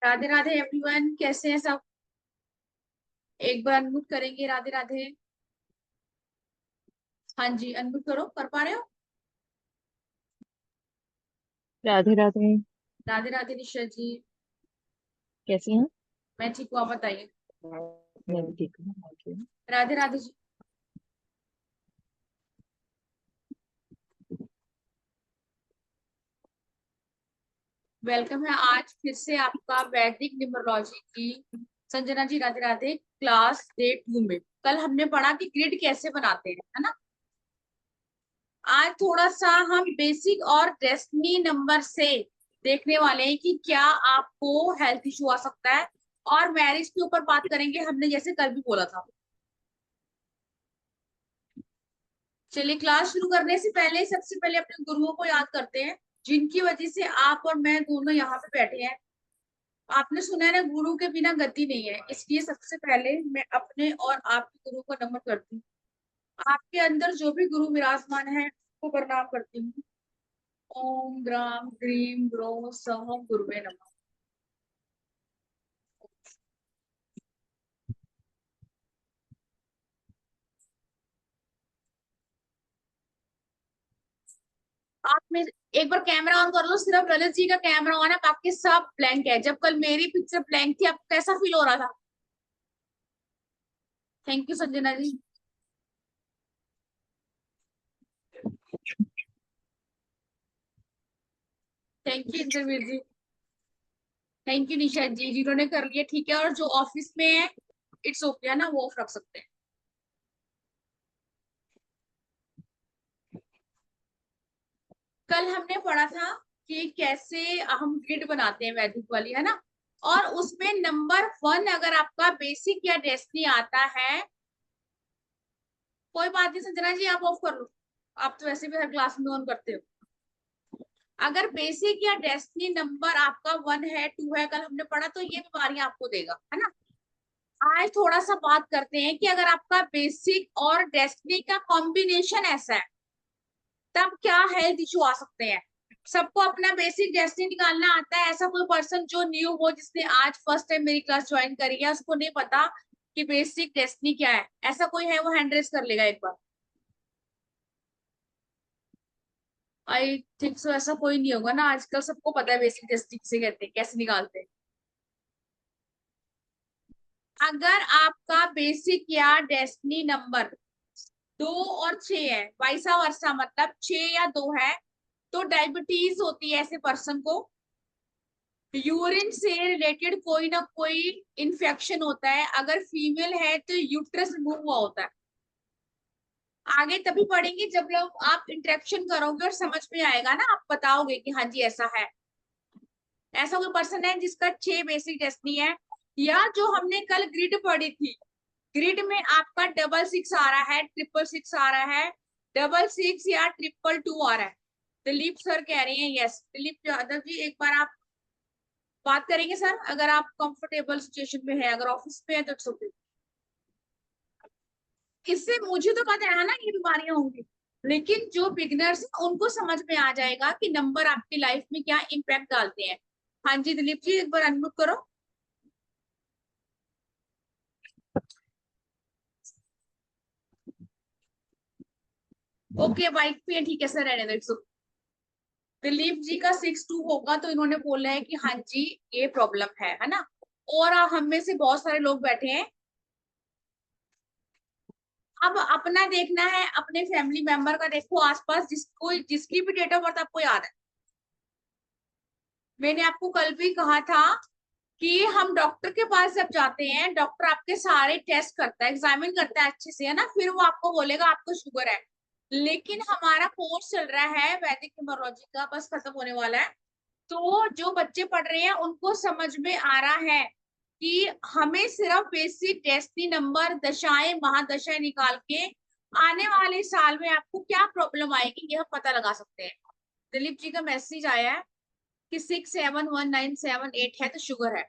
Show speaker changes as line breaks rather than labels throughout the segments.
Radhe Radhe everyone, कैसे हैं सब। एक बार अनम्यूट करेंगे। राधे राधे। हाँ जी, अनम्यूट करो। कर पा रहे हो?
राधे राधे।
राधे राधे निशा जी।
कैसी हैं?
मैं ठीक हूँ, आप बताइए।
मैं भी ठीक हूँ। ओके।
राधे राधे जी। वेलकम है आज फिर से आपका वैदिक न्यूमरोलॉजी की। संजना जी राधे राधे। क्लास डे 2 में कल हमने पढ़ा कि ग्रिड कैसे बनाते हैं, है ना। आज थोड़ा सा हम बेसिक और डेस्टिनी नंबर से देखने वाले हैं कि क्या आपको हेल्थ इशू आ सकता है, और मैरिज के ऊपर बात करेंगे, हमने जैसे कल भी बोला था। चलिए, क्लास शुरू करने से पहले सबसे पहले अपने गुरुओं को याद करते हैं, जिनकी वजह से आप और मैं दोनों यहाँ पे बैठे हैं। आपने सुना है ना, गुरु के बिना गति नहीं है, इसलिए सबसे पहले मैं अपने और आपके गुरु को नमन करती हूँ। आपके अंदर जो भी गुरु विराजमान है उसको प्रणाम करती हूँ। ओम ग्राम ग्रीम ग्रो सह गुरुवे नमः। आप में एक बार कैमरा ऑन कर लो, सिर्फ ललित जी का कैमरा ऑन है, बाकी सब ब्लैंक है। जब कल मेरी पिक्चर ब्लैंक थी, आपको कैसा फील हो रहा था? Thank you Sanjana ji. Thank you Indraveer ji. Thank you Nisha ji, जिन्होंने कर लिया ठीक है, और जो ऑफिस में है इट्स ओके है ना, वो ऑफ रख सकते हैं। कल हमने पढ़ा था कि कैसे हम ग्रिड बनाते हैं, वैदिक वाली, है ना। और उसमें नंबर 1 अगर आपका बेसिक या डेस्टिनी आता है, कोई बात नहीं संजना जी, आप ऑफ कर लो। आप तो वैसे भी हर क्लास में ऑन करते हो। अगर बेसिक या डेस्टिनी नंबर आपका 1 है 2 है, कल हमने पढ़ा, तो ये बीमारियां आपको देगा, है ना। आज थोड़ा सा बात करते हैं कि अगर आपका बेसिक और डेस्टिनी का कॉम्बिनेशन ऐसा है, तब क्या हेल्थ इशू आ सकते हैं। सबको अपना बेसिक डेस्टिनी निकालना आता है। ऐसा कोई पर्सन जो न्यू हो, जिसने आज फर्स्ट टाइम मेरी क्लास ज्वाइन करी है, उसको नहीं पता कि बेसिक डेस्टिनी क्या है, ऐसा कोई है? वो हैंड रेस कर लेगा एक बार। आई थिंक सो ऐसा कोई नहीं होगा ना, आजकल सबको पता है बेसिक डेस्टिनी किसे कहते हैं, कैसे निकालते हैं। अगर आपका बेसिक या डेस्टिनी नंबर 2 और 6 है, वैसा वर्षा मतलब 6 या 2 है, तो डायबिटीज होती है ऐसे पर्सन को। यूरिन से रिलेटेड कोई ना कोई इन्फेक्शन होता है। अगर फीमेल है तो यूट्रस रिमूव हुआ होता है। आगे तभी पढ़ेंगे जब लोग आप इंटरेक्शन करोगे और समझ में आएगा ना, आप बताओगे कि हाँ जी ऐसा है। ऐसा कोई पर्सन है जिसका 6 बेसिक डेस्टिनी है, या जो हमने कल ग्रिड पढ़ी थी, ग्रिड में आपका 666 आ रहा है, 666 आ रहा है, 666 या 222 आ रहा है। दिलीप सर कह रहे हैं यस। दिलीप यादव जी, एक बार आप बात करेंगे सर, अगर आप कंफर्टेबल सिचुएशन में है, अगर ऑफिस में है तो इट्स ओके। इससे मुझे तो पता है ना ये बीमारियां होंगी, लेकिन जो बिगिनर्स हैं उनको समझ में आ जाएगा कि नंबर आपकी लाइफ में क्या इम्पैक्ट डालते हैं। हाँ जी दिलीप जी, एक बार अनम्यूट करो। ओके, बाइक पे है, ठीक है सर, रहने दो, इट्स ओके। दिलीप जी का 6-2 होगा, तो इन्होंने बोला है कि हाँ जी ये प्रॉब्लम है ना। और हम में से बहुत सारे लोग बैठे हैं। अब अपना देखना है, अपने फैमिली मेंबर का देखो आसपास, जिसको जिसकी भी डेट ऑफ बर्थ आपको याद है। मैंने आपको कल भी कहा था कि हम डॉक्टर के पास जब जाते हैं, डॉक्टर आपके सारे टेस्ट करता है, एग्जामिन करता है अच्छे से, है ना, फिर वो आपको बोलेगा आपको शुगर है। लेकिन हमारा कोर्स चल रहा है वैदिक न्यूमरोलॉजी का, बस खत्म होने वाला है। तो जो बच्चे पढ़ रहे हैं उनको समझ में आ रहा है कि हमें सिर्फ बेसिक डेस्टिनी नंबर, दशाएं महादशाएं निकाल के आने वाले साल में आपको क्या प्रॉब्लम आएगी ये हम पता लगा सकते हैं। दिलीप जी का मैसेज आया है कि 6711978 है तो शुगर है।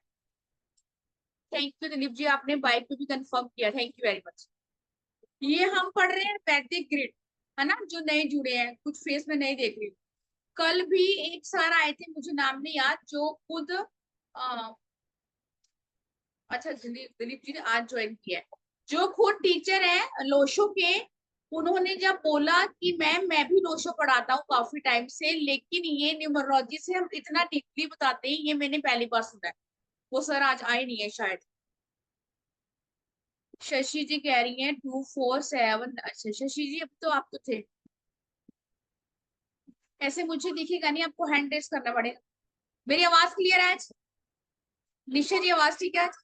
थैंक यू दिलीप जी, आपने बाइक पे भी कंफर्म किया, थैंक यू वेरी मच। ये हम पढ़ रहे हैं वैदिक ग्रिड, है ना, जो नए जुड़े हैं, कुछ फेस में नहीं देख रही हूँ। कल भी एक सर आए थे, मुझे नाम नहीं याद, जो खुद अच्छा, दिलीप दिलीप जी ने आज ज्वाइन किया है। जो खुद टीचर है लोशो के, उन्होंने जब बोला कि मैम मैं भी लोशो पढ़ाता हूँ काफी टाइम से, लेकिन ये न्यूमरोलॉजी से हम इतना डीपली बताते हैं, ये मैंने पहली बार सुना है। वो सर आज आए नहीं है शायद। शशि जी कह रही हैं 247। अच्छा शशि जी, अब तो आप तो थे। ऐसे मुझे दिखेगा नहीं, आपको हैंड रेस करना पड़ेगा। मेरी आवाज क्लियर है आज? निशा जी आवाज ठीक है आज?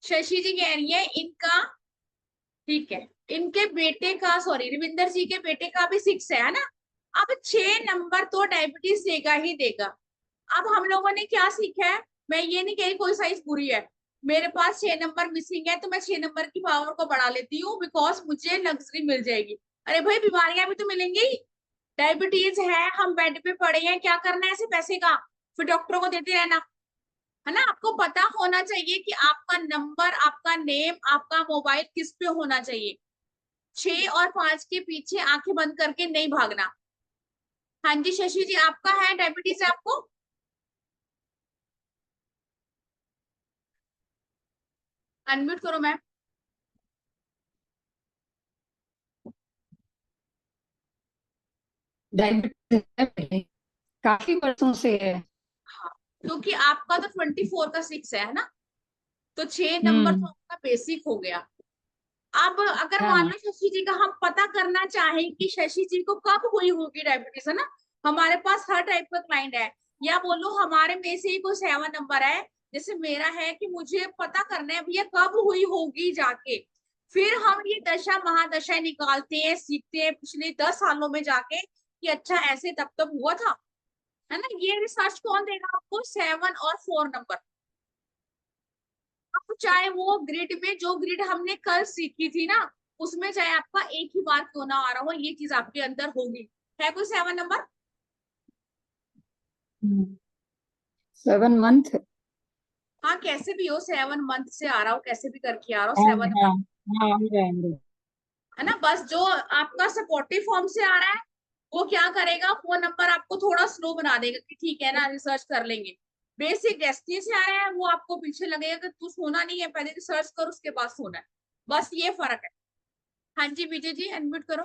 शशि जी कह रही है इनका ठीक है, इनके बेटे का, सॉरी रविंदर जी के बेटे का भी 6 है ना। अब 6 नंबर तो डायबिटीज देगा ही देगा। अब हम लोगों ने क्या सीखा है, मैं ये नहीं कह रही कोई साइज बुरी है, मेरे पास 6 नंबर मिसिंग है तो मैं 6 नंबर की पावर को बढ़ा लेती हूँ, बिकॉज मुझे लग्जरी मिल जाएगी। अरे भाई बीमारियां भी तो मिलेंगी। डायबिटीज है, हम बेड पे पड़े हैं, क्या करना है ऐसे पैसे का? फिर डॉक्टरों को देते रहना, है ना। आपको पता होना चाहिए कि आपका नंबर, आपका नेम, आपका मोबाइल किस पे होना चाहिए। 6 और 5 के पीछे आंखें बंद करके नहीं भागना। हाँ जी शशि जी, आपका है डायबिटीज है आपको? अनम्यूट करो मैम।
डायबिटीज है मेरे, काफी वर्षों से है।
हाँ, क्योंकि आपका तो 24 का 6 है ना, तो 6 नंबर तो
हम्म।
आपका बेसिक हो गया। अब अगर मान
हाँ।
लो शशि जी का हम पता करना चाहें कि शशि जी को कब हुई होगी डायबिटीज, है ना, हमारे पास हर टाइप का क्लाइंट है। या बोलो हमारे में से ही कोई 7 नंबर है, जैसे मेरा है, कि मुझे पता करना है भैया कब हुई होगी जाके। फिर हम ये दशा महादशा निकालते हैं, सीखते हैं पिछले 10 सालों में जाके कि अच्छा ऐसे तब तब हुआ था, है ना। ये रिसर्च कौन देगा आपको? 7 और 4 नंबर। अब चाहे वो ग्रिड में, जो ग्रिड हमने कल सीखी थी ना, उसमें चाहे आपका एक ही बार क्यों ना आ रहा हो, ये चीज आपके अंदर होगी। है कोई 7 नंबर?
7 मंथ।
हाँ, कैसे भी हो, 7 मंथ से आ रहा हो, कैसे भी करके आ रहा हो,
हाँ
7 नंबर।
हाँ हाँ, हो जाएंगे।
है ना, बस जो आपका सपोर्टिव फॉर्म से आ रहा है, वो क्या करेगा, वो नंबर आपको थोड़ा स्लो बना देगा कि ठीक है ना, रिसर्च कर लेंगे। बेसिक डेस्टिनी से आ रहा है, वो आपको पीछे लगेगा कि तू सोना नहीं है, पहले रिसर्च कर उसके बाद सोना है। बस ये फर्क है। हाँ जी विजय जी, अनम्यूट करो।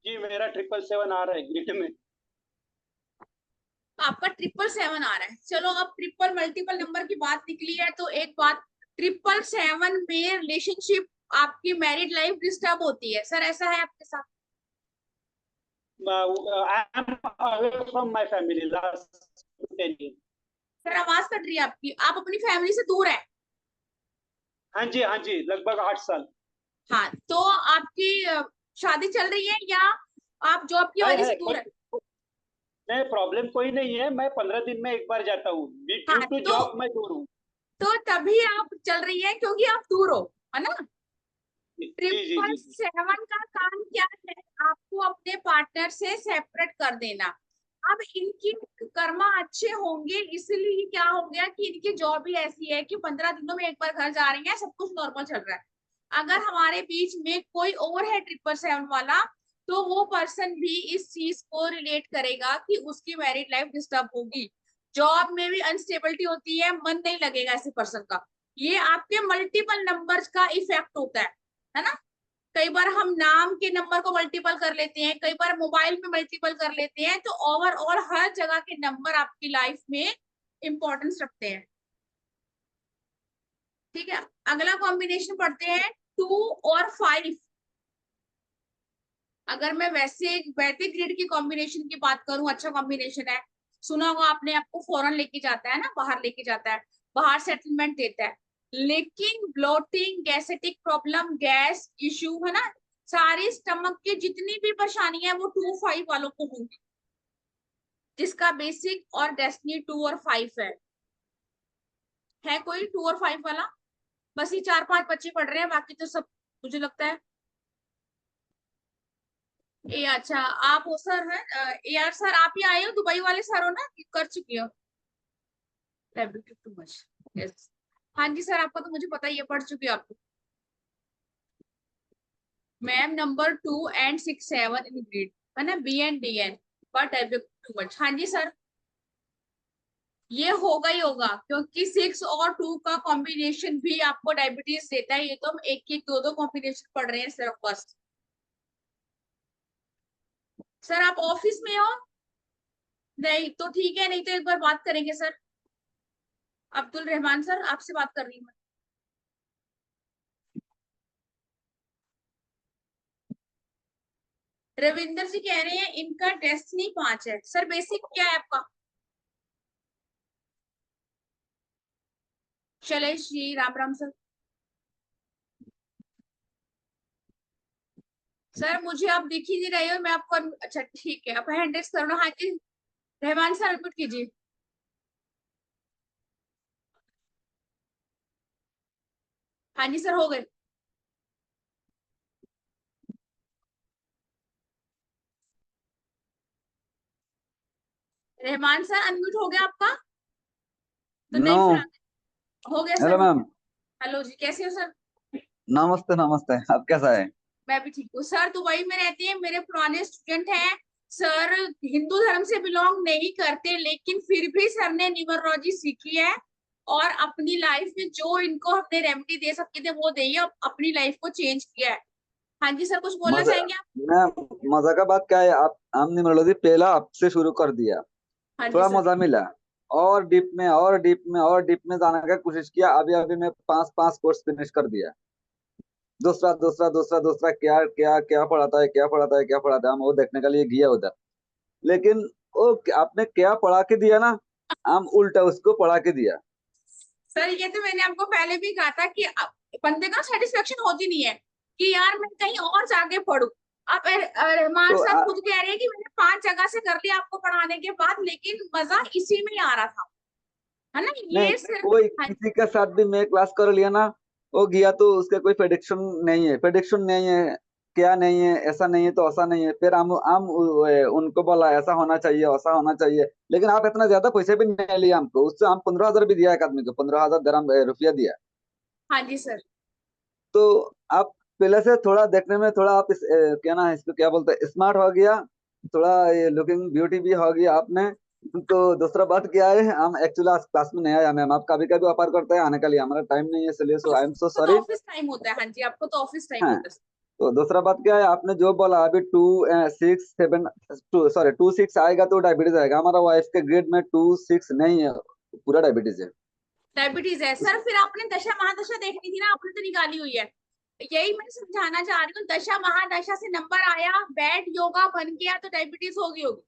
जी मेरा 777 आ रहा है ग्रिड में।
आपका 777 आ रहा है। चलो, अब ट्रिपल मल्टीपल नंबर की बात निकली है तो एक बात, 777 में रिलेशनशिप, आपकी मैरिड लाइफ डिस्टर्ब होती है सर, ऐसा है आपके साथ?
I am away from my family last 10 years।
Sir आवाज कट रही है आपकी, आप अपनी फैमिली से दूर है?
हाँ जी लगभग 8 साल।
हाँ, तो आपकी शादी चल रही है या आप जॉब की वजह
है
से दूर
कोई
है?
नहीं, प्रॉब्लम कोई नहीं है, मैं 15 दिन में एक बार जाता हूँ, ड्यू
हाँ,
टू जॉब मैं दूर हूँ।
तो तभी आप चल रही है क्योंकि आप दूर हो, है ना।
जी जी
ट्रिपल
जी जी।
सेवन का काम क्या है? आपको अपने पार्टनर से सेपरेट कर देना। अब इनकी कर्मा अच्छे होंगे, इसलिए क्या हो गया कि इनकी जॉब ही ऐसी है कि 15 दिनों में एक बार घर जा रही है, सब कुछ नॉर्मल चल रहा है। अगर हमारे बीच में कोई और है 777 वाला, तो वो पर्सन भी इस चीज को रिलेट करेगा कि उसकी मैरिड लाइफ डिस्टर्ब होगी, जॉब में भी अनस्टेबिलिटी होती है, मन नहीं लगेगा ऐसे पर्सन का। ये आपके मल्टीपल नंबर्स का इफेक्ट होता है ना। कई बार हम नाम के नंबर को मल्टीपल कर लेते हैं, कई बार मोबाइल में मल्टीपल कर लेते हैं, तो ओवरऑल हर जगह के नंबर आपकी लाइफ में इंपॉर्टेंस रखते हैं। ठीक है, अगला कॉम्बिनेशन पढ़ते हैं, 2 और 5। अगर मैं वैसे वैदिक ग्रिड की कॉम्बिनेशन की बात करूं, अच्छा कॉम्बिनेशन है। सुना होगा आपने, आपको फॉरेन लेके जाता है ना, बाहर लेके जाता है, बाहर सेटलमेंट देता है। लेकिन ब्लोटिंग, गैसेटिक प्रॉब्लम, गैस इश्यू, है ना, सारी स्टमक की जितनी भी परेशानियां है वो 2-5 वालों को होंगी, जिसका बेसिक और डेस्टिनी 2 और 5 है कोई 2 और 5 वाला? बस ये 4-5 बच्चे पढ़ रहे हैं, बाकी तो सब मुझे लगता है। ए अच्छा, आप हो सर है, ए आर सर, आप ही आए हो, दुबई वाले सर हो ना, कर चुकी हो। Too much. यस, हाँ जी सर, आपका तो मुझे पता ही है, पढ़ चुकी हो आपको। Ma'am number 2 and 6 7 in grid, है ना, B and D N, but too much. हाँ जी सर, ये होगा ही होगा, क्योंकि 6 और 2 का कॉम्बिनेशन भी आपको डायबिटीज देता है। ये तो हम एक एक दो दो कॉम्बिनेशन पढ़ रहे हैं सिर्फ बस। सर आप ऑफिस में हो? नहीं तो ठीक है, नहीं तो एक बार बात करेंगे सर। अब्दुल रहमान सर, आपसे बात कर रही हूँ मैं। रविंदर जी कह रहे हैं इनका डेस्टिनी 5 है। सर बेसिक क्या है आपका? शैलेश जी राम राम सर। सर मुझे आप दिख ही नहीं रहे हो, मैं आपको अच्छा ठीक है, आप हैंड रेस करो ना। हाँ जी रहमान सर अनम्यूट कीजिए। हाँ जी सर हो गए। रहमान सर अनम्यूट हो गया आपका? तो
नो।
नहीं फिर हो गया सर,
हेलो
हो
मैम।
गया। हेलो जी, कैसे हो सर?
नमस्ते नमस्ते, आप कैसा है?
मैं भी ठीक हूँ सर। दुबई में रहते हैं, मेरे पुराने स्टूडेंट हैं सर। हिंदू धर्म से बिलोंग नहीं करते, लेकिन फिर भी सर ने न्यूमरोलॉजी सीखी है और अपनी लाइफ में जो इनको हमने रेमेडी दे सकते थे वो दी है, अपनी लाइफ को चेंज किया है। हाँ जी सर, कुछ बोलना
मजा
चाहेंगे आप?
मैं मजा का बात क्या है, आप हम न्यूमरोलॉजी पहला आपसे शुरू कर दिया।
हाँ जी
थोड़ा
सर।
मजा मिला। और डीप में और डीप में और डीप में जाने का कोशिश किया। अभी अभी मैं पांच पांच कोर्स फिनिश कर दिया। दूसरा दूसरा दूसरा दूसरा क्या क्या क्या पढ़ाता है, क्या पढ़ाता है, क्या पढ़ाता है, हम वो देखने के लिए गया उधर। लेकिन वो आपने क्या पढ़ा के दिया ना, हम उल्टा उसको पढ़ा के दिया।
सर ये तो मैंने आपको पहले भी कहा था कि बंदे का सेटिस्फेक्शन होती नहीं है कि यार मैं कहीं और जाके पढूं। आप रहमान
तो
सर खुद कह रहे हैं कि मैंने 5 जगह से कर लिया आपको पढ़ाने के बाद, लेकिन मजा इसी में ही आ रहा था, है ना?
नहीं,
ये सिर्फ।
कोई
हाँ
किसी के साथ भी मैं क्लास कर लिया ना, वो गया तो उसका कोई प्रेडिक्शन नहीं है, प्रेडिक्शन नहीं है। क्या नहीं है, ऐसा नहीं है तो ऐसा नहीं है, फिर हम उनको बोला ऐसा होना चाहिए, ऐसा होना चाहिए। लेकिन आप इतना ज्यादा पैसे भी नहीं लिया हमको, उससे हम 15,000 भी दिया, एक आदमी को 15,000 दरम रुपया दिया।
हाँ जी सर।
तो आप पहले से थोड़ा देखने में थोड़ा आप क्या ना इसको क्या बोलते हैं, स्मार्ट हो गया। थोड़ा ये लुकिंग ब्यूटी भी हो गया आपने। तो दूसरा बात क्या है, हम एक्चुअली आज क्लास में नहीं आया मैम, आप कभी कभी ऑफर करते हैं आने के लिए, हमारा टाइम नहीं है, इसलिए सो आई एम सो
आपको तो
सॉरी।
ऑफिस टाइम होता है। हाँ जी, आपको तो ऑफिस टाइम
हाँ।
होता है।
तो दूसरा बात क्या है, आपने जो बोला अभी 2 6 7 सॉरी 2 6 आएगा तो डायबिटीज आएगा, हमारा वाइफ के ग्रेड में 2 6 नहीं है, पूरा डायबिटीज है।
डायबिटीज है सर। फिर आपने दशा महादशा देखनी थी ना, आपने तो निकाली हुई है। यही मैं समझाना चाह रही हूँ, दशा महादशा से नंबर आया, बैड योगा बन गया तो डायबिटीज होगी होगी।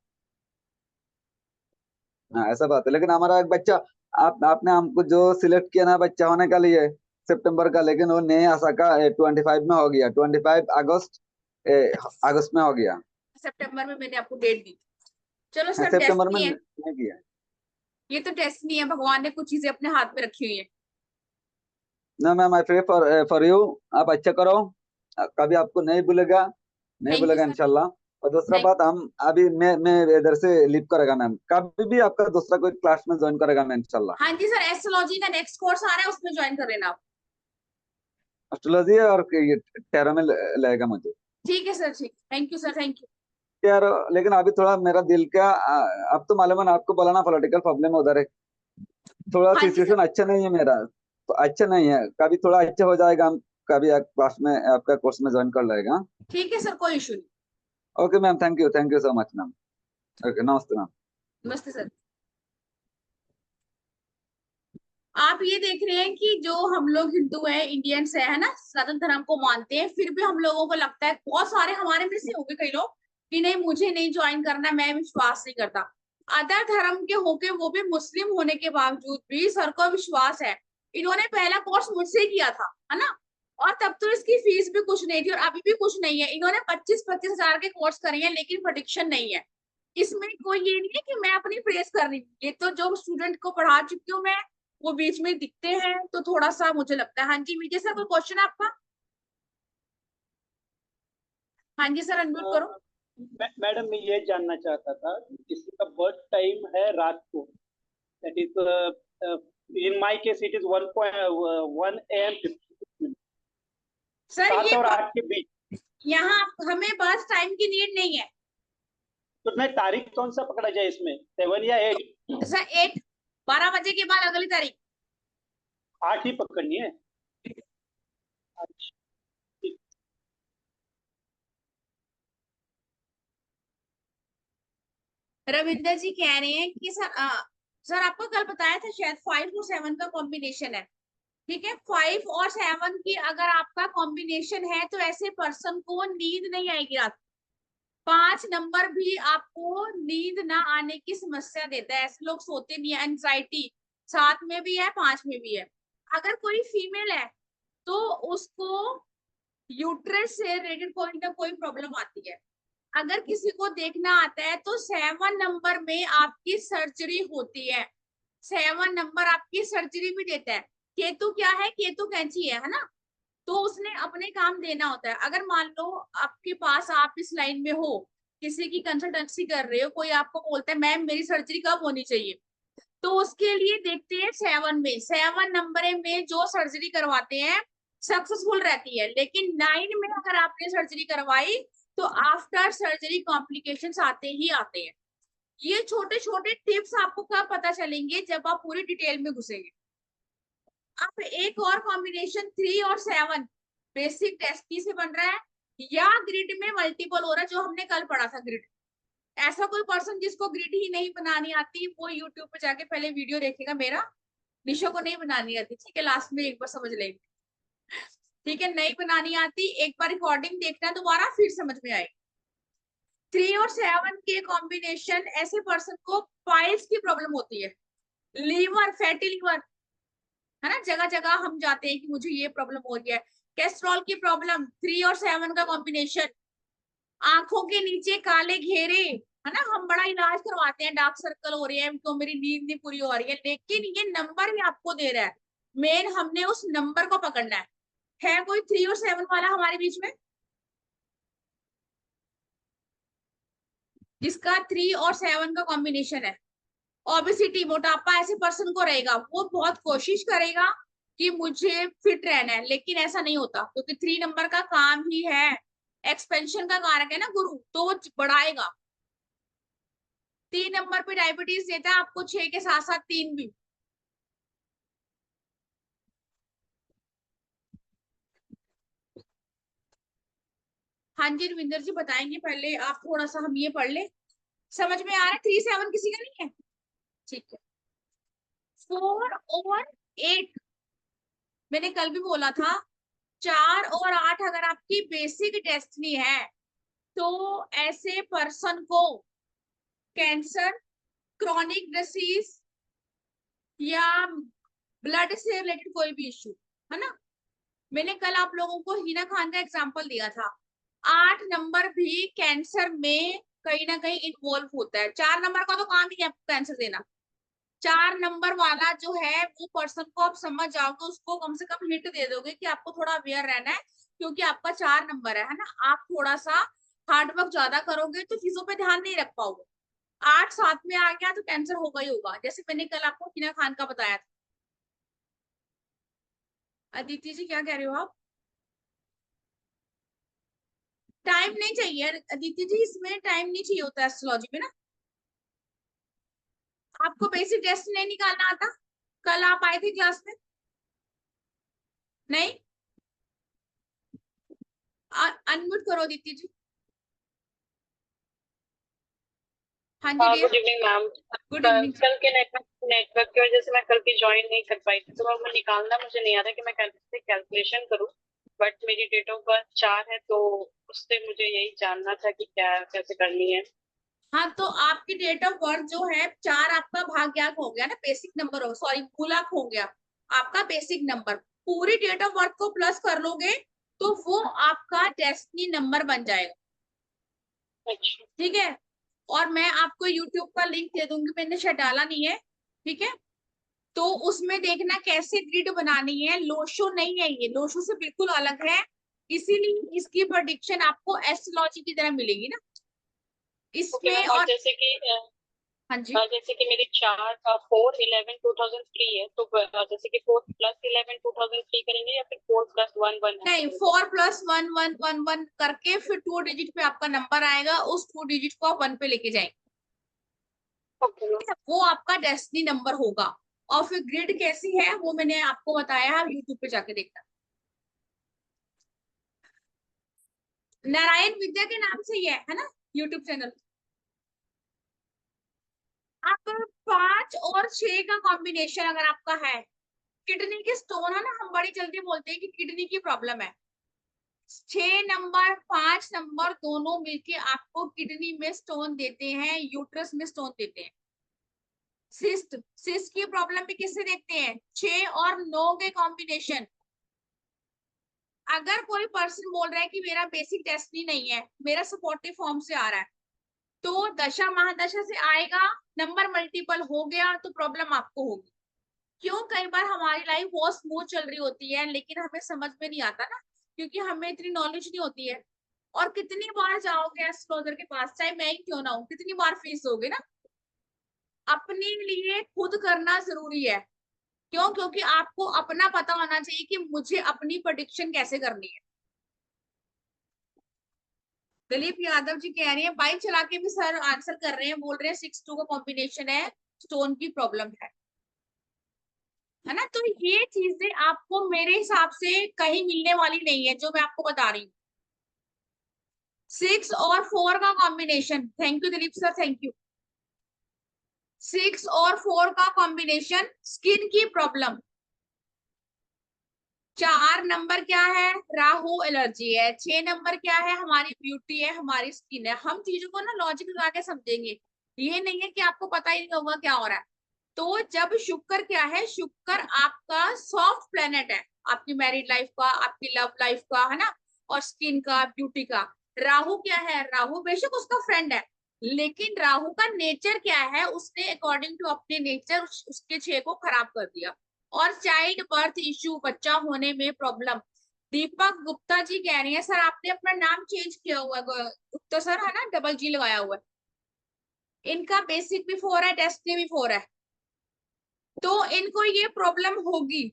हाँ ऐसा बात है, लेकिन हमारा एक बच्चा, आपने हमको जो सिलेक्ट किया ना बच्चा होने के लिए सितंबर का, लेकिन वो नहीं आ सका। 25 में हो गया, 25 अगस्त, अगस्त में हो गया।
सितंबर में मैंने आपको डेट दी। चलो
हाँ,
सर,
सितंबर में
डेस्टनी है।
नहीं किया।
ये तो डेस्टनी है, भगवान ने कुछ चीजें अपने हाथ में रखी हुई है।
ना ma'am, I pray for you. आप अच्छा करो, कभी आपको नहीं भूलेगा, नहीं
थैंक यू
भूलेगा
सर।
इंशाल्लाह। और दूसरा
थैंक
बात, हम अभी मैं इधर से लीव करेगा मैम, कभी भी आपका दूसरा कोई क्लास में ज्वाइन करेगा मैं इंशाल्लाह।
हाँ जी सर, एस्ट्रोलॉजी का नेक्स्ट कोर्स आ रहा है, उसमें ज्वाइन कर लेना आप।
एस्ट्रोलॉजी और ये टैरो में लगेगा मुझे।
ठीक है सर, ठीक। Thank you sir, thank you.
यार लेकिन अभी थोड़ा मेरा दिल का अब तो मालूम है ना आपको, बोला ना पॉलिटिकल प्रॉब्लम उधर है। थोड़ा
हाँ जी सर।
सिचुएशन अच्छा नहीं है मेरा, तो अच्छा नहीं है, कभी थोड़ा अच्छा हो जाएगा, हम कभी क्लास में आपका कोर्स में ज्वाइन कर लेगा।
ठीक है सर, कोई इशू नहीं।
Okay ma'am, thank you so much ma'am. Okay, नमस्ते मैम।
नमस्ते सर। आप ये देख रहे हैं कि जो हम लोग हिंदू हैं, इंडियंस है ना, सनातन धर्म को मानते हैं, फिर भी हम लोगों को लगता है, बहुत सारे हमारे में से होंगे कई लोग कि नहीं मुझे नहीं ज्वाइन करना, मैं विश्वास नहीं करता। अदर धर्म के होके, वो भी मुस्लिम होने के बावजूद भी सर को विश्वास है। इन्होंने पहला कोर्स मुझसे किया था, है ना? और तब तो इसकी फीस भी कुछ नहीं थी और अभी भी कुछ नहीं है। इन्होंने 25-25 हजार के कोर्स करे हैं, लेकिन प्रोडिक्शन नहीं है। इसमें कोई ये नहीं है कि मैं अपनी प्रेस कर रही हूँ, ये तो जो स्टूडेंट को पढ़ा चुकी हूँ मैं, वो बीच में दिखते हैं तो थोड़ा सा मुझे लगता है। हाँ जी विजय सर, कोई क्वेश्चन है आपका? हाँ जी सर, अनम्यूट करो।
मैडम मैं ये जानना चाहता था, किसी का बर्थ टाइम है रात को, that is in my case it is 1 AM
sir
7
ये
और 8 के बीच।
यहाँ हमें बस टाइम की नीड नहीं है।
तो मैं तारीख कौन सा पकड़ा जाए इसमें, 7 या 8?
सर 8, 12 बजे के बाद अगली तारीख।
8 ही पकड़नी है। अच्छा, ठीक।
रविंदर जी कह रहे हैं कि सर आपको कल बताया था शायद 5 और 7 का कॉम्बिनेशन है। ठीक है, 5 और 7 की अगर आपका कॉम्बिनेशन है तो ऐसे पर्सन को नींद नहीं आएगी रात। 5 नंबर भी आपको नींद ना आने की समस्या देता है, ऐसे लोग सोते नहीं है, एंजाइटी 7 में भी है 5 में भी है। अगर कोई फीमेल है तो उसको यूट्रस से रिलेटेड कोई ना कोई प्रॉब्लम आती है। अगर किसी को देखना आता है तो 7 नंबर में आपकी सर्जरी होती है। 7 नंबर आपकी सर्जरी भी देता है। केतु क्या है, केतु कैंची है ना, तो उसने अपने काम देना होता है। अगर मान लो आपके पास, आप इस लाइन में हो, किसी की कंसल्टेंसी कर रहे हो, कोई आपको बोलता है मैम मेरी सर्जरी कब होनी चाहिए, तो उसके लिए देखते हैं 7 में। 7 नंबर में जो सर्जरी करवाते हैं सक्सेसफुल रहती है, लेकिन 9 में अगर आपने सर्जरी करवाई तो आफ्टर सर्जरी कॉम्प्लिकेशंस आते ही आते हैं। ये छोटे छोटे टिप्स आपको कब पता चलेंगे, जब आप पूरी डिटेल में घुसेंगे। अब एक और कॉम्बिनेशन 3 और 7 बेसिक डेस्टिनी से बन रहा है या ग्रिड में मल्टीपल हो रहा है, जो हमने कल पढ़ा था ग्रिड। ऐसा कोई पर्सन जिसको ग्रिड ही नहीं बनानी आती, वो यूट्यूब पे जाके पहले वीडियो देखेगा मेरा। निशो को नहीं बनानी आती, ठीक है, लास्ट में एक बार समझ लेंगे। ठीक है, नहीं बनानी आती, एक बार रिकॉर्डिंग देखना दोबारा, फिर समझ में आएगी। 3 और 7 के कॉम्बिनेशन, ऐसे पर्सन को पाइल्स की प्रॉब्लम होती है, लीवर, फैटी लीवर, है ना, जगह जगह हम जाते हैं कि मुझे ये प्रॉब्लम हो रही है। कैस्ट्रॉल की प्रॉब्लम, 3 और 7 का कॉम्बिनेशन। आंखों के नीचे काले घेरे, है ना, हम बड़ा इलाज करवाते हैं, डार्क सर्कल हो रहे हैं तो मेरी नींद नहीं पूरी हो रही है, लेकिन ये नंबर भी आपको दे रहा है। मेन हमने उस नंबर को पकड़ना है कोई 3 और 7 वाला हमारे बीच में जिसका 3 और 7 का कॉम्बिनेशन है? ओबेसिटी, मोटापा ऐसे पर्सन को रहेगा, वो बहुत कोशिश करेगा कि मुझे फिट रहना है, लेकिन ऐसा नहीं होता, क्योंकि 3 नंबर का काम ही है, एक्सपेंशन का कारक है ना गुरु, तो वो बढ़ाएगा। 3 नंबर पे डायबिटीज देता है आपको, 6 के साथ साथ 3 भी। हाँ जी रविंदर जी बताएंगे, पहले आप थोड़ा सा हम ये पढ़ ले, समझ में आ रहा है? 3 7 किसी का नहीं है, ठीक है। 4 और 8 मैंने कल भी बोला था, 4 और 8 अगर आपकी बेसिक डेस्टिनी है तो ऐसे पर्सन को कैंसर, क्रॉनिक डिसीज या ब्लड से रिलेटेड कोई भी इश्यू, है ना। मैंने कल आप लोगों को हिना खान का एग्जांपल दिया था। 8 नंबर भी कैंसर में कहीं ना कहीं इन्वॉल्व होता है। 4 नंबर का तो काम ही है आपको कैंसर देना। 4 नंबर वाला जो है वो पर्सन को आप समझ जाओगे, उसको कम से कम हिंट दे दोगे कि आपको थोड़ा अवेयर रहना है, क्योंकि आपका 4 नंबर है ना। आप थोड़ा सा हार्ड वर्क ज्यादा करोगे तो चीजों पे ध्यान नहीं रख पाओगे। 8 साथ में आ गया तो कैंसर होगा ही होगा, जैसे मैंने कल आपको हिना खान का बताया था। अदिति जी क्या कह रहे हो आप? टाइम नहीं चाहिए अदिति जी, इसमें टाइम नहीं चाहिए होता एस्ट्रोलॉजी में ना। आपको बेसिक टेस्ट नहीं निकालना आता? कल आप आए थे क्लास में? नहीं? अनम्यूट करो दीप्ति जी। हाँ जी
हाँ,
dear,
good evening ma'am.
Good evening.
कल के नेटवर्क की वजह से मैं कल की ज्वाइन नहीं कर पाई थी, तो मैं निकालना मुझे नहीं आता कि मैं कैसे कैलकुलेशन करूँ। बट मेरी डेट ऑफ बर्थ 4 है, तो उससे मुझे यही जानना था कि क्या कैसे करनी है।
हाँ तो आपकी डेट ऑफ बर्थ जो है 4, आपका भाग्याक हो गया ना, बेसिक नंबर हो, सॉरी मूलाक हो गया आपका बेसिक नंबर। पूरी डेट ऑफ बर्थ को प्लस कर लोगे तो वो आपका डेस्टिनी नंबर बन जाएगा,
अच्छा,
ठीक है। और मैं आपको यूट्यूब का लिंक दे दूंगी, मैंने शायद डाला नहीं है, ठीक है। तो उसमें देखना कैसे ग्रिड बनानी है, लोशो नहीं है, ये लोशो से बिल्कुल अलग है, इसीलिए इसकी प्रेडिक्शन आपको एस्ट्रोलॉजी की तरह मिलेगी ना
ओके
इसमें।
मैम। और
और
जैसे कि
हाँ जी,
जैसे कि मेरी 4 4 11 2003 है, तो जैसे कि 4 + 11 2003 करेंगे या फिर 4 + 1 1
नहीं 4 + 1 1 1 1 करके फिर 2 डिजिट पे आपका नंबर आएगा, उस 2 डिजिट को आप 1 पे लेके जाएंगे,
ओके मैम।
वो आपका डेस्टिनी नंबर होगा। और फिर ग्रिड कैसी है वो मैंने आपको बताया है, आप यूट्यूब पे जाके देखना। नारायण विद्या के नाम से ही है ना यूट्यूब चैनल। आप 5 और 6 का कॉम्बिनेशन अगर आपका है, किडनी के स्टोन है ना, हम बड़ी जल्दी बोलते हैं कि किडनी की प्रॉब्लम है, 6 नंबर 5 नंबर दोनों मिलके आपको किडनी में स्टोन देते हैं, यूट्रस में स्टोन देते हैं। सिस्ट सिस्ट की प्रॉब्लम भी किससे देखते हैं, 6 और 9 के कॉम्बिनेशन। अगर कोई पर्सन बोल रहा है कि मेरा बेसिक डेस्टिनी नहीं है, मेरा सपोर्टिव फॉर्म से आ रहा है, तो दशा महादशा से आएगा, नंबर मल्टीपल हो गया तो प्रॉब्लम आपको होगी। क्यों, कई बार हमारी लाइफ बहुत स्मूथ चल रही होती है लेकिन हमें समझ में नहीं आता ना, क्योंकि हमें इतनी नॉलेज नहीं होती है। और कितनी बार जाओगे एस्ट्रोलॉजर के पास, चाहे मैं ही क्यों ना हूं, कितनी बार फीस होगे ना। अपने लिए खुद करना जरूरी है। क्यों, क्योंकि आपको अपना पता होना चाहिए कि मुझे अपनी प्रेडिक्शन कैसे करनी है। दिलीप यादव जी कह रहे हैं बाइक चला के भी सर आंसर कर रहे हैं, बोल रहे हैं 6 2 का कॉम्बिनेशन है, स्टोन की प्रॉब्लम है ना। तो ये चीजें आपको मेरे हिसाब से कहीं मिलने वाली नहीं है जो मैं आपको बता रही हूँ। 6 और 4 का combination, thank you Dilip sir, thank you. 6 और 4 का कॉम्बिनेशन, स्किन की प्रॉब्लम। 4 नंबर क्या है, राहु एलर्जी है। 6 नंबर क्या है, हमारी ब्यूटी है, हमारी स्किन है। हम चीजों को ना लॉजिक लगा के समझेंगे, ये नहीं है कि आपको पता ही नहीं होगा क्या हो रहा है। तो जब शुक्र क्या है, शुक्र आपका सॉफ्ट प्लेनेट है, आपकी मैरिड लाइफ का, आपकी लव लाइफ का, है ना, और स्किन का, ब्यूटी का। राहु क्या है, राहु बेशक उसका फ्रेंड है, लेकिन राहु का नेचर क्या है, उसने अकॉर्डिंग टू अपने नेचर उसके 6 को खराब कर दिया। और चाइल्ड बर्थ इश्यू, बच्चा होने में प्रॉब्लम। दीपक गुप्ता जी कह रही हैं सर आपने अपना नाम चेंज किया हुआ है, गुप्ता सर है ना, डबल जी लगाया हुआ है। इनका बेसिक भी 4 है, डेस्टिनी भी 4 है, तो इनको ये प्रॉब्लम होगी।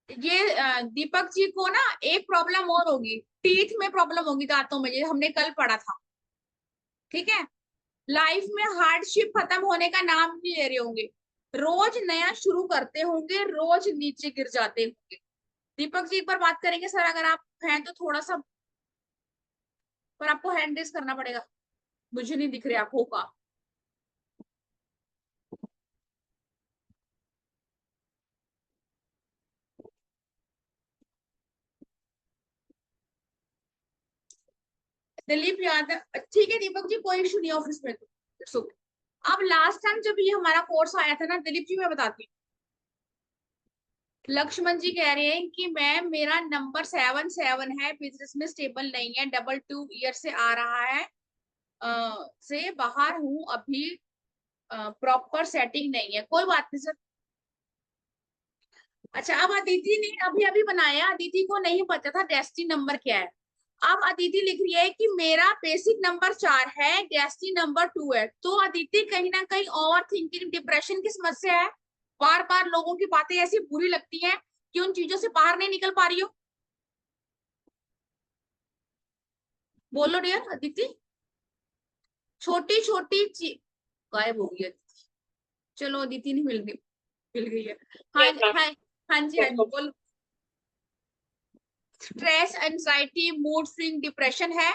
ये दीपक जी को ना एक प्रॉब्लम और होगी, टीथ में प्रॉब्लम होगी, दांतों में, ये हमने कल पढ़ा था। ठीक है, लाइफ में हार्डशिप खत्म होने का नाम नहीं ले रहे होंगे, रोज नया शुरू करते होंगे, रोज नीचे गिर जाते होंगे। दीपक जी एक बार बात करेंगे सर, अगर आप हैं तो थोड़ा सा, पर आपको हैंड रेस करना पड़ेगा, मुझे नहीं दिख रहे आप होगा। दिलीप यादव, ठीक है दीपक जी, कोई इशू नहीं ऑफिस में, तो अब लास्ट टाइम जब ये हमारा कोर्स आया था ना दिलीप जी, मैं बताती हूँ। लक्ष्मण जी कह रहे हैं कि मैम मेरा नंबर 7 7 है, बिजनेस में स्टेबल नहीं है, 2 ईयर से आ रहा है, से बाहर हूँ अभी, प्रॉपर सेटिंग नहीं है। कोई बात नहीं सर। अच्छा, अब अदिति ने अभी अभी बनाया, अदिति को नहीं पता था डेस्टिनी नंबर क्या है। अब अदिति लिख रही है कि मेरा बेसिक नंबर 4 है, डेस्टिनी नंबर 2 है। तो अदिति कहीं ना कहीं ओवर थिंकिंग, डिप्रेशन की समस्या है, बार बार लोगों की बातें ऐसी बुरी लगती हैं कि उन चीजों से बाहर नहीं निकल पा रही हो। बोलो डियर अदिति, छोटी छोटी चीज गायब हो गई अदिति। चलो अदिति नहीं मिल गई है। हाँ
यस मैम।
हाँ, हाँ जी हाँ जी बोलो। Stress, anxiety, mood swing, depression है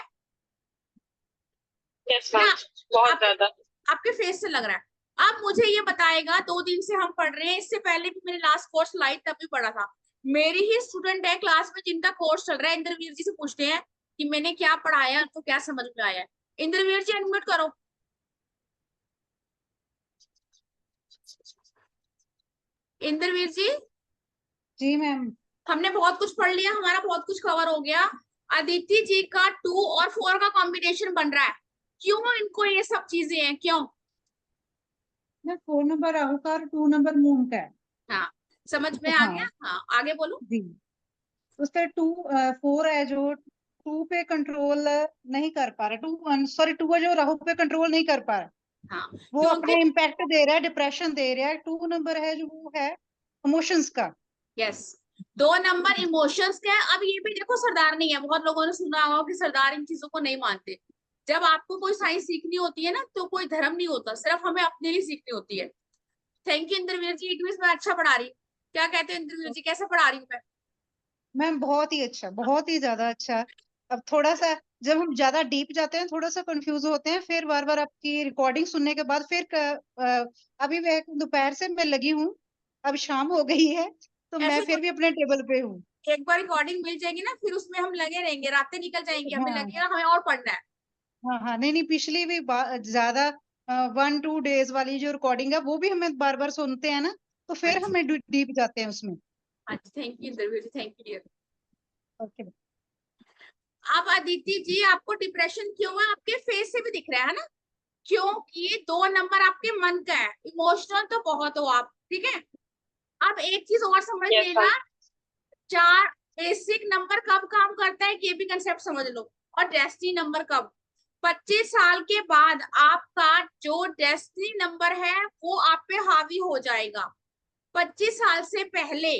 यस
ना,
मैम, बहुत
आपके
ज्यादा।
आपके फेस से लग रहा है। अब मुझे ये बताएगा, 2 दिन से हम पढ़ रहे हैं, इससे पहले भी मैंने लास्ट कोर्स लाई तब भी पढ़ा था। मेरी ही स्टूडेंट है क्लास में जिनका कोर्स चल रहा है, इंद्रवीर जी से पूछते हैं कि मैंने क्या पढ़ाया तो क्या समझ में आया है। इंद्रवीर जी अनम्यूट करो। इंद्रवीर जी,
जी मैम।
हमने बहुत कुछ पढ़ लिया, हमारा बहुत कुछ कवर हो गया। अदिति जी का 2 और 4 का कॉम्बिनेशन बन रहा है, क्यों इनको ये सब चीजें हैं, क्यों?
4 नंबर राहु का और 2 नंबर मून का है।
हाँ, समझ में
तो
आ
हाँ
गया। हाँ आगे बोलो।
जी, उसका 4 है जो टू पे कंट्रोल नहीं कर पा रहा, टू सॉरी टू जो राहु पे कंट्रोल नहीं कर पा रहा,
हाँ,
वो
क्योंकि
अपने इम्पैक्ट दे रहा है, डिप्रेशन दे रहा है। टू नंबर है जो वो है इमोशंस का।
यस, 2 नंबर इमोशंस का है। अब ये भी देखो सरदार नहीं है, बहुत लोगों ने सुना होगा कि सरदार इन चीजों को नहीं मानते। जब आपको कोई साइंस सीखनी होती है ना, तो कोई धर्म नहीं होता, सिर्फ हमें अपने लिए सीखनी होती है। Thank you Indraveer ji, it mean मैं अच्छा पढ़ा रही हूँ। क्या कहते हैं इंद्रवीर जी, कैसे पढ़ा रही हूँ मैं?
मैम बहुत ही अच्छा, बहुत ही ज्यादा अच्छा। अब थोड़ा सा जब हम ज्यादा डीप जाते हैं थोड़ा सा कंफ्यूज होते हैं, फिर बार बार आपकी रिकॉर्डिंग सुनने के बाद फिर अभी मैं दोपहर से मैं लगी हूँ, अब शाम हो गई है तो मैं
ऐसे
फिर भी अपने टेबल पे हूँ।
एक बार रिकॉर्डिंग मिल जाएगी ना, फिर उसमें हम लगे रहेंगे, रातें निकल जाएंगी, हमें
हाँ
लगेगा हमें और पढ़ना है।
हाँ हाँ, नहीं नहीं, पिछली भी ज्यादा 1-2 डेज वाली जो रिकॉर्डिंग है वो भी हमें बार बार सुनते हैं ना, तो फिर
अच्छा,
हमें डीप जाते हैं उसमें।
अच्छा, thank you Indraveer ji, thank you.
Okay.
अब अदिति जी, आपको डिप्रेशन क्यों है? आपके फेस से भी दिख रहा है ना, क्योंकि 2 नंबर आपके मन का है, इमोशनल तो बहुत हो आप, ठीक है। अब एक चीज और समझ
यस
लेना, 4 बेसिक नंबर कब काम करता है ये भी कंसेप्ट समझ लो। और डेस्टिनी नंबर कब? 25 साल के बाद आपका जो डेस्टिनी नंबर है वो आप पे हावी हो जाएगा। 25 साल से पहले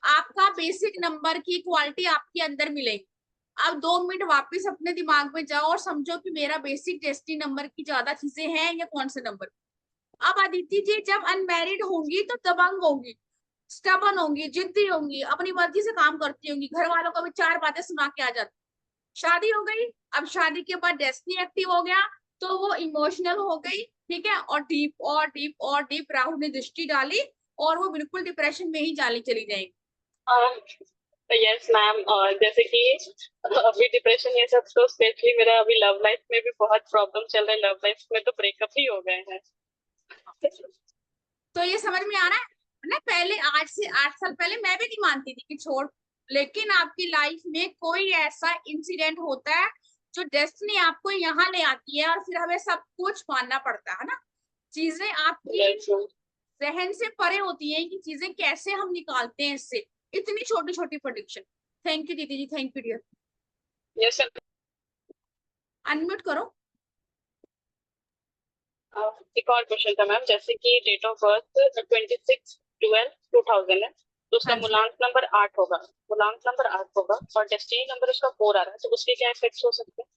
आपका बेसिक नंबर की क्वालिटी आपके अंदर मिलेगी। अब 2 मिनट वापस अपने दिमाग में जाओ और समझो कि मेरा बेसिक डेस्टिनी नंबर की ज्यादा चीजें हैं या कौन से नंबर। अब अदिति जी जब अनमैरिड होंगी तो दबंग होंगी, स्टबन होंगी, जिद्दी होंगी, अपनी मर्जी से काम करती होंगी, घर वालों को भी 4 बातें सुना के आ जाती। शादी हो गई, अब शादी के बाद डेस्टिनी एक्टिव हो गया, तो वो इमोशनल हो गई, ठीक है, और डीप और डीप और डीप राहु ने दृष्टि डाली, और वो बिल्कुल डिप्रेशन में ही चली जाएगी।
यस मैम, जैसे कि अभी डिप्रेशन ये सब, तो स्पेशली मेरा अभी लव लाइफ में भी बहुत प्रॉब्लम चल रहा है। लव लाइफ में तो ब्रेकअप ही हो गए हैं।
तो ये समझ में आ रहा है ना, पहले आज से 8 साल पहले मैं भी नहीं मानती थी कि छोड़, लेकिन आपकी लाइफ में कोई ऐसा इंसिडेंट होता है जो डेस्टिनी आपको यहाँ ले आती है, और फिर हमें सब कुछ मानना पड़ता है ना। चीजें आपकी
यस
जहन से परे होती है कि चीजें कैसे हम निकालते हैं इससे, इतनी छोटी छोटी प्रोडिक्शन। थैंक यू दीदी जी, thank you dear.
Yes.
Unmute करो।
एक और क्वेश्चन था मैम, जैसे कि डेट ऑफ बर्थ 26/12/2000 है, तो उसका
हाँ जी,
मूलांक नंबर 8 होगा। मूलांक नंबर 8 होगा और डेस्टिनी नंबर उसका 4 आ रहा है, तो उसके क्या इफेक्ट्स हो सकते हैं?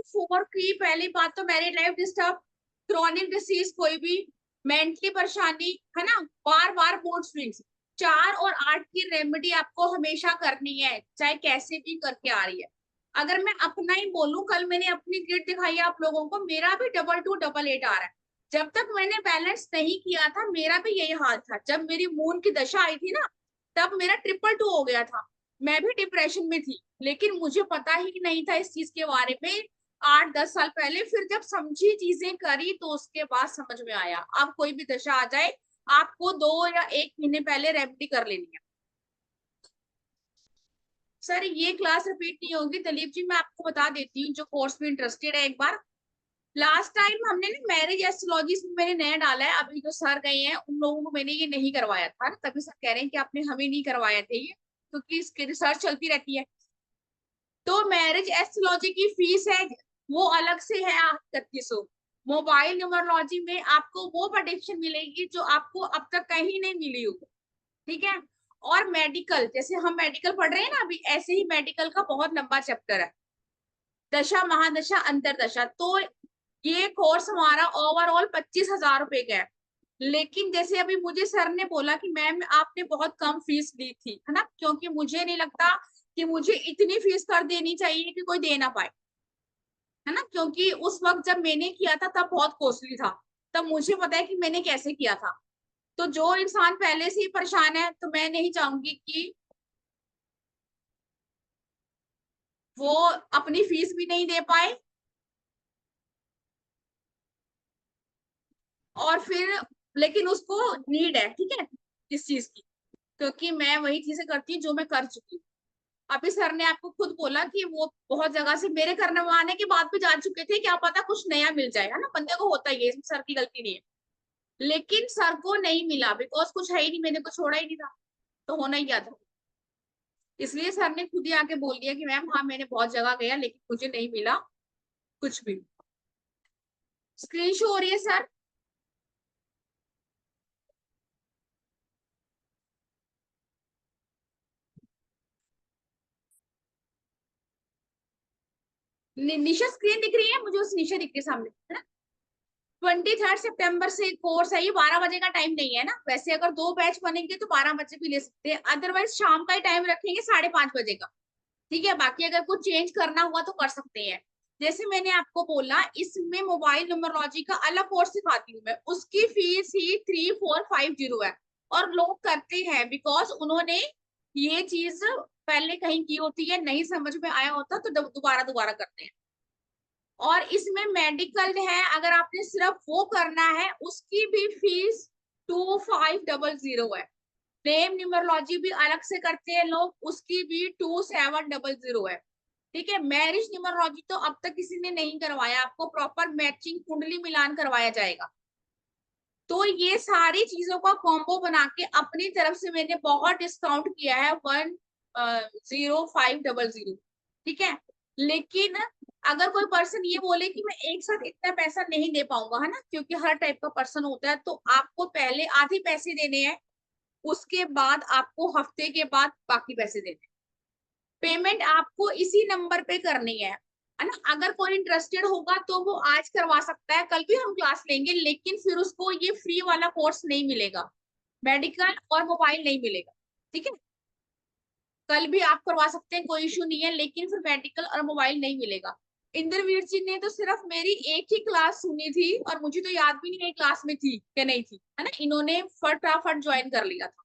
4 की पहली बात तो married life disturb, chronic disease, कोई भी मेंटली परेशानी, है ना, बार बार मूड स्विंग्स। 4 और 8 की रेमेडी आपको हमेशा करनी है, चाहे कैसे भी करके आ रही है। अगर मैं अपना ही बोलूं, कल मैंने अपनी ग्रिड दिखाई है आप लोगों को, मेरा भी 2228 आ रहा है। जब तक मैंने बैलेंस नहीं किया था मेरा भी यही हाल था। जब मेरी मून की दशा आई थी ना, तब मेरा 222 हो गया था। मैं भी डिप्रेशन में थी, लेकिन मुझे पता ही नहीं था इस चीज के बारे में 8-10 साल पहले। फिर जब समझी, चीजें करी, तो उसके बाद समझ में आया। अब कोई भी दशा आ जाए, आपको 2 या 1 महीने पहले रेमेडी कर लेनी है। सर ये क्लास रिपीट नहीं होगी दलीप जी, मैं आपको बता देती हूँ जो कोर्स में इंटरेस्टेड है। एक बार लास्ट टाइम हमने ना मैरिज एस्ट्रोलॉजी मैंने नया डाला है, अभी जो सर गए हैं उन लोगों को मैंने ये नहीं करवाया था ना, तभी सर कह रहे हैं कि आपने हमें नहीं करवाया थे ये, क्योंकि इसकी रिसर्च चलती रहती है। तो मैरिज एस्ट्रोलॉजी की फीस है वो अलग से है 3100। मोबाइल न्यूमरोलॉजी में आपको वो प्रेडिक्शन मिलेगी जो आपको अब तक कहीं नहीं मिली होगी, ठीक है। और मेडिकल, जैसे हम मेडिकल पढ़ रहे हैं ना अभी, ऐसे ही मेडिकल का बहुत लंबा चैप्टर है, दशा महादशा अंतरदशा। तो ये कोर्स हमारा ओवरऑल 25,000 रुपए का है। लेकिन जैसे अभी मुझे सर ने बोला कि मैम आपने बहुत कम फीस ली थी, है ना, क्योंकि मुझे नहीं लगता कि मुझे इतनी फीस कर देनी चाहिए कि कोई दे ना पाए, है ना, क्योंकि उस वक्त जब मैंने किया था तब बहुत कॉस्टली था, तब मुझे पता है कि मैंने कैसे किया था। तो जो इंसान पहले से ही परेशान है, तो मैं नहीं चाहूंगी कि वो अपनी फीस भी नहीं दे पाए, और फिर लेकिन उसको नीड है, ठीक है, इस चीज की, क्योंकि मैं वही चीजें करती हूँ जो मैं कर चुकी हूँ। अभी सर ने आपको खुद बोला कि वो बहुत जगह से मेरे करने आने के बाद भी जा चुके थे, क्या पता कुछ नया मिल जाए, है ना, बंदे को होता ही है, इसमें सर की गलती नहीं है। लेकिन सर को नहीं मिला बिकॉज कुछ है ही नहीं, मैंने कुछ छोड़ा ही नहीं था, तो होना ही क्या था। इसलिए सर ने खुद ही आके बोल दिया कि मैम हाँ मैंने बहुत जगह गया लेकिन मुझे नहीं मिला कुछ भी। स्क्रीन शो हो रही है सर? निशा स्क्रीन दिख रही है मुझे? उस निशा दिख रही है सामने, है ना? 23 सितंबर से कोर्स है ये। 12 बजे का टाइम नहीं है ना, वैसे अगर 2 बैच बनेंगे तो 12 बजे भी ले सकते हैं, अदरवाइज शाम का ही टाइम रखेंगे 5:30 बजे का। ठीक है, बाकी अगर कुछ चेंज करना हुआ तो कर सकते हैं। जैसे मैंने आपको बोला, इसमें मोबाइल न्यूमरोलॉजी का अलग कोर्स सिखाती हूँ मैं, उसकी फीस ही 3450 है। और लोग करते हैं बिकॉज उन्होंने ये चीज पहले कहीं की होती है, नहीं समझ में आया होता तो दोबारा दोबारा करते हैं। और इसमें मेडिकल है, अगर आपने सिर्फ वो करना है उसकी भी फीस 2500 है। नेम न्यूमरोलॉजी भी अलग से करते हैं लोग, उसकी भी 2700 है। ठीक है, मैरिज न्यूमरोलॉजी तो अब तक किसी ने नहीं करवाया, आपको प्रॉपर मैचिंग कुंडली मिलान करवाया जाएगा। तो ये सारी चीजों का कॉम्बो बना के अपनी तरफ से मैंने बहुत डिस्काउंट किया है 10500। ठीक है, लेकिन अगर कोई पर्सन ये बोले कि मैं एक साथ इतना पैसा नहीं दे पाऊंगा, है ना, क्योंकि हर टाइप का पर्सन होता है, तो आपको पहले आधे पैसे देने हैं, उसके बाद आपको हफ्ते के बाद बाकी पैसे देने। पेमेंट आपको इसी नंबर पे करनी है ना? अगर कोई इंटरेस्टेड होगा तो वो आज करवा सकता है, कल भी हम क्लास लेंगे, लेकिन फिर उसको ये फ्री वाला कोर्स नहीं मिलेगा, मेडिकल और मोबाइल नहीं मिलेगा। ठीक है, कल भी आप करवा सकते हैं, कोई इशू नहीं है, लेकिन फिर मेडिकल और मोबाइल नहीं मिलेगा। इंद्रवीर जी ने तो सिर्फ मेरी एक ही क्लास सुनी थी और मुझे तो याद भी नहीं है क्लास में थी कि नहीं थी, है ना? इन्होंने फटाफट ज्वाइन कर लिया था,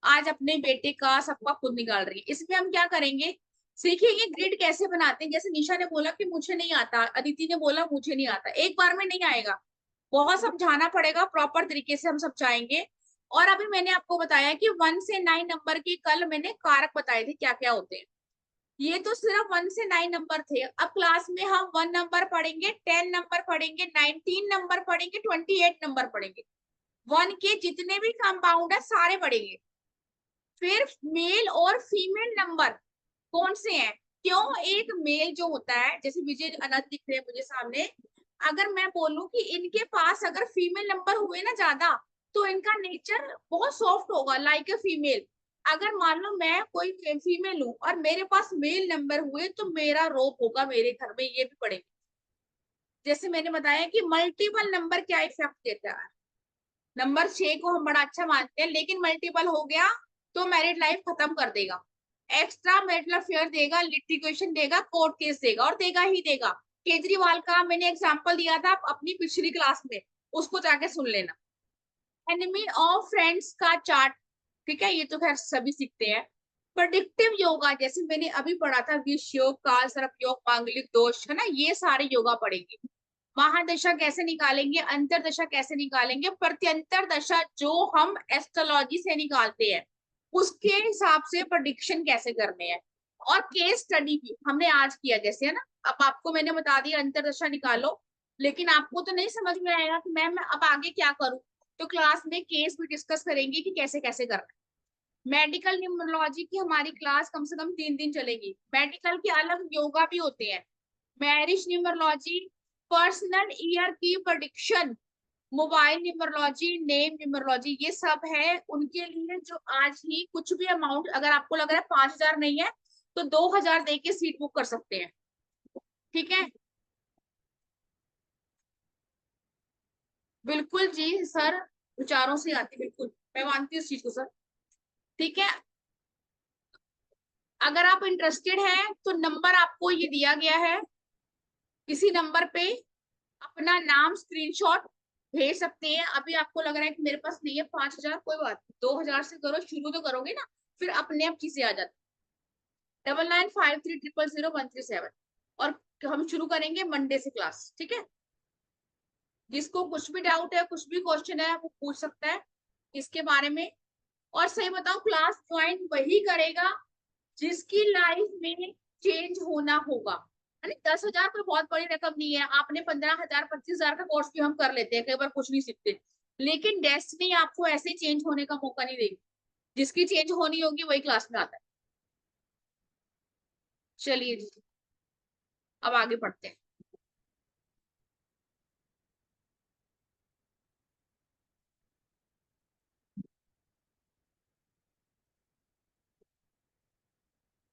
आज अपने बेटे का सबका खुद निकाल रही है। इसमें हम क्या करेंगे, सीखेंगे ग्रिड कैसे बनाते हैं। जैसे निशा ने बोला कि मुझे नहीं आता, अदिति ने बोला मुझे नहीं आता, एक बार में नहीं आएगा, बहुत समझाना पड़ेगा, प्रॉपर तरीके से हम समझाएंगे। और अभी मैंने आपको बताया कि 1 से 9 नंबर के कल मैंने कारक बताए थे क्या क्या होते हैं। ये तो सिर्फ 1 से 9 नंबर थे, अब क्लास में हम 1 नंबर पढ़ेंगे, 10 नंबर पढ़ेंगे, 19 नंबर पढ़ेंगे, 28 नंबर पढ़ेंगे, 1 के जितने भी कंपाउंड है सारे पढ़ेंगे। फिर मेल और फीमेल नंबर कौन से हैं, क्यों? एक मेल जो होता है, जैसे विजय अनंत दिख रहे हैं मुझे सामने, अगर मैं बोलूं कि इनके पास अगर फीमेल नंबर हुए ना ज्यादा, तो इनका नेचर बहुत सॉफ्ट होगा, लाइक ए फीमेल। अगर मान लो मैं कोई फीमेल हूँ और मेरे पास मेल नंबर हुए तो मेरा रोप होगा मेरे घर में, ये भी पढ़ेंगे। जैसे मैंने बताया कि मल्टीपल नंबर क्या इफेक्ट देता है। नंबर 6 को हम बड़ा अच्छा मानते हैं, लेकिन मल्टीपल हो गया तो मैरिड लाइफ खत्म कर देगा, एक्स्ट्रा मैरिटल अफेयर देगा, लिटिगेशन देगा, कोर्ट केस देगा, और देगा ही देगा। केजरीवाल का मैंने एग्जांपल दिया था अपनी पिछली क्लास में, उसको जाके सुन लेना। एनिमी ऑफ फ्रेंड्स का चार्ट, ठीक है, ये तो खैर सभी सीखते हैं। प्रेडिक्टिव योगा, जैसे मैंने अभी पढ़ा था, विष योग, काल सर्प योग, मांगलिक दोष, है ना, ये सारे योगा पढ़ेंगे। महादशा कैसे निकालेंगे, अंतरदशा कैसे निकालेंगे, प्रत्यंतर दशा जो हम एस्ट्रोलॉजी से निकालते हैं उसके हिसाब से प्रेडिक्शन कैसे करने हैं। और केस स्टडी भी हमने आज किया, जैसे, है ना, अब आपको मैंने बता दिया अंतरदशा निकालो, लेकिन आपको तो नहीं समझ में आएगा कि मैम मैं अब आगे क्या करूं, तो क्लास में केस भी डिस्कस करेंगे कि कैसे कैसे करना है। मेडिकल न्यूमरोलॉजी की हमारी क्लास कम से कम 3 दिन चलेगी। मेडिकल के अलग योगा भी होते हैं, मैरिज न्यूमरोलॉजी, पर्सनल ईयर की prediction, mobile numerology, name numerology, ये सब है उनके लिए जो आज ही कुछ भी अमाउंट, अगर आपको लग रहा है 5000 नहीं है तो 2000 दे के सीट बुक कर सकते हैं। ठीक है, बिल्कुल जी सर, विचारों से आती, बिल्कुल मैं मानती हूँ इस चीज को सर। ठीक है, अगर आप इंटरेस्टेड हैं तो नंबर आपको ये दिया गया है, इसी नंबर पे अपना नाम स्क्रीनशॉट भेज सकते हैं। अभी आपको लग रहा है कि मेरे पास नहीं है 5000, कोई बात नहीं, 2000 से करो, शुरू तो करोगे ना, फिर अपने आप चीजें आ जाती। 9953000137। और हम शुरू करेंगे मंडे से क्लास। ठीक है, जिसको कुछ भी डाउट है, कुछ भी क्वेश्चन है, वो पूछ सकता है इसके बारे में। और सही बताओ, क्लास ज्वाइन वही करेगा जिसकी लाइफ में चेंज होना होगा। अरे 10,000 कोई बहुत बड़ी रकम नहीं है, आपने 15,000 25,000 का कोर्स भी हम कर लेते हैं, कई बार कुछ नहीं सीखते, लेकिन डेस्टिनी आपको ऐसे चेंज होने का मौका नहीं देगी। जिसकी चेंज होनी होगी वही क्लास में आता है। चलिए जी, अब आगे पढ़ते हैं।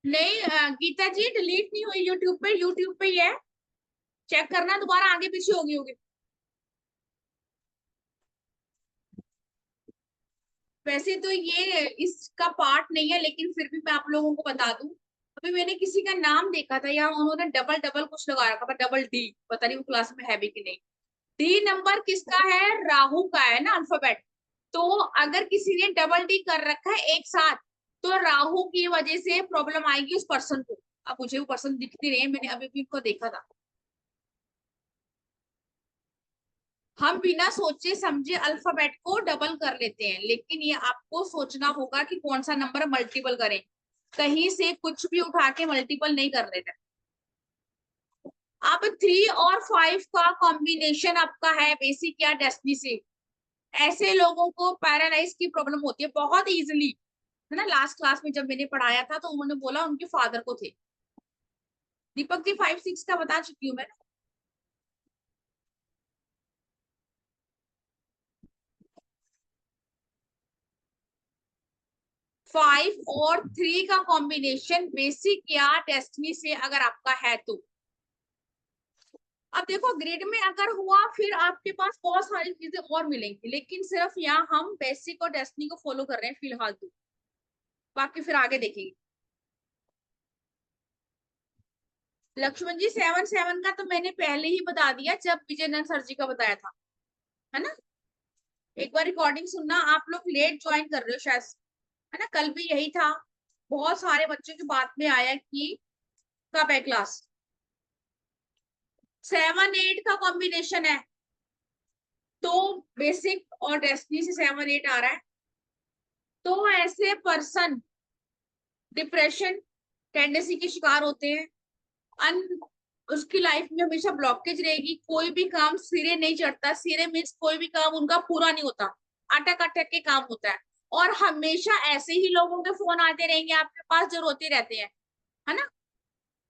नहीं गीता जी डिलीट नहीं हुई यूट्यूब पे ही है, चेक करना दोबारा आगे पीछे होगी होगी। वैसे तो ये इसका पार्ट नहीं है, लेकिन फिर भी मैं आप लोगों को बता दूं। अभी मैंने किसी का नाम देखा था, यहाँ उन्होंने डबल डबल कुछ लगा रखा था, डबल डी, पता नहीं वो क्लास में है भी कि नहीं। डी नंबर किसका है? राहु का है ना अल्फाबेट। तो अगर किसी ने डबल डी कर रखा है एक साथ, तो राहु की वजह से प्रॉब्लम आएगी उस पर्सन को। अब मुझे वो पर्सन दिख नहीं रहे, मैंने अभी भी उनको देखा था। हम बिना सोचे समझे अल्फाबेट को डबल कर लेते हैं, लेकिन ये आपको सोचना होगा कि कौन सा नंबर मल्टीपल करें। कहीं से कुछ भी उठा के मल्टीपल नहीं कर लेते। अब 3 और 5 का कॉम्बिनेशन आपका है बेसिक या डेस्टिनी से। ऐसे लोगों को पैरालाइज की प्रॉब्लम होती है बहुत इजीली, है ना। लास्ट क्लास में जब मैंने पढ़ाया था तो उन्होंने बोला उनके फादर को थे। दीपक जी 5 6 का बता चुकी हूँ मैं। 5 और 3 का कॉम्बिनेशन बेसिक या डेस्टिनी से अगर आपका है तो। अब देखो ग्रिड में अगर हुआ फिर आपके पास बहुत सारी चीजें और मिलेंगी, लेकिन सिर्फ यहाँ हम बेसिक और डेस्टिनी को फॉलो कर रहे हैं फिलहाल तो, बाकी फिर आगे देखेंगे। लक्ष्मण जी 7 7 का तो मैंने पहले ही बता दिया जब विजयनंद सर जी का बताया था, है ना। एक बार रिकॉर्डिंग सुनना, आप लोग लेट ज्वाइन कर रहे हो शायद, है ना। कल भी यही था, बहुत सारे बच्चों की बात में आया कि कब है क्लास। 7 8 का कॉम्बिनेशन है, तो बेसिक और डेस्टिनी से 7 8 आ रहा है। तो ऐसे पर्सन डिप्रेशन टेंडेंसी के शिकार होते हैं। अन उसकी लाइफ में हमेशा ब्लॉकेज रहेगी, कोई भी काम सिरे नहीं चढ़ता। सिरे मीन्स कोई भी काम उनका पूरा नहीं होता, अटक अटक के काम होता है। और हमेशा ऐसे ही लोगों के फोन आते रहेंगे आपके पास जो रोते रहते हैं, है ना।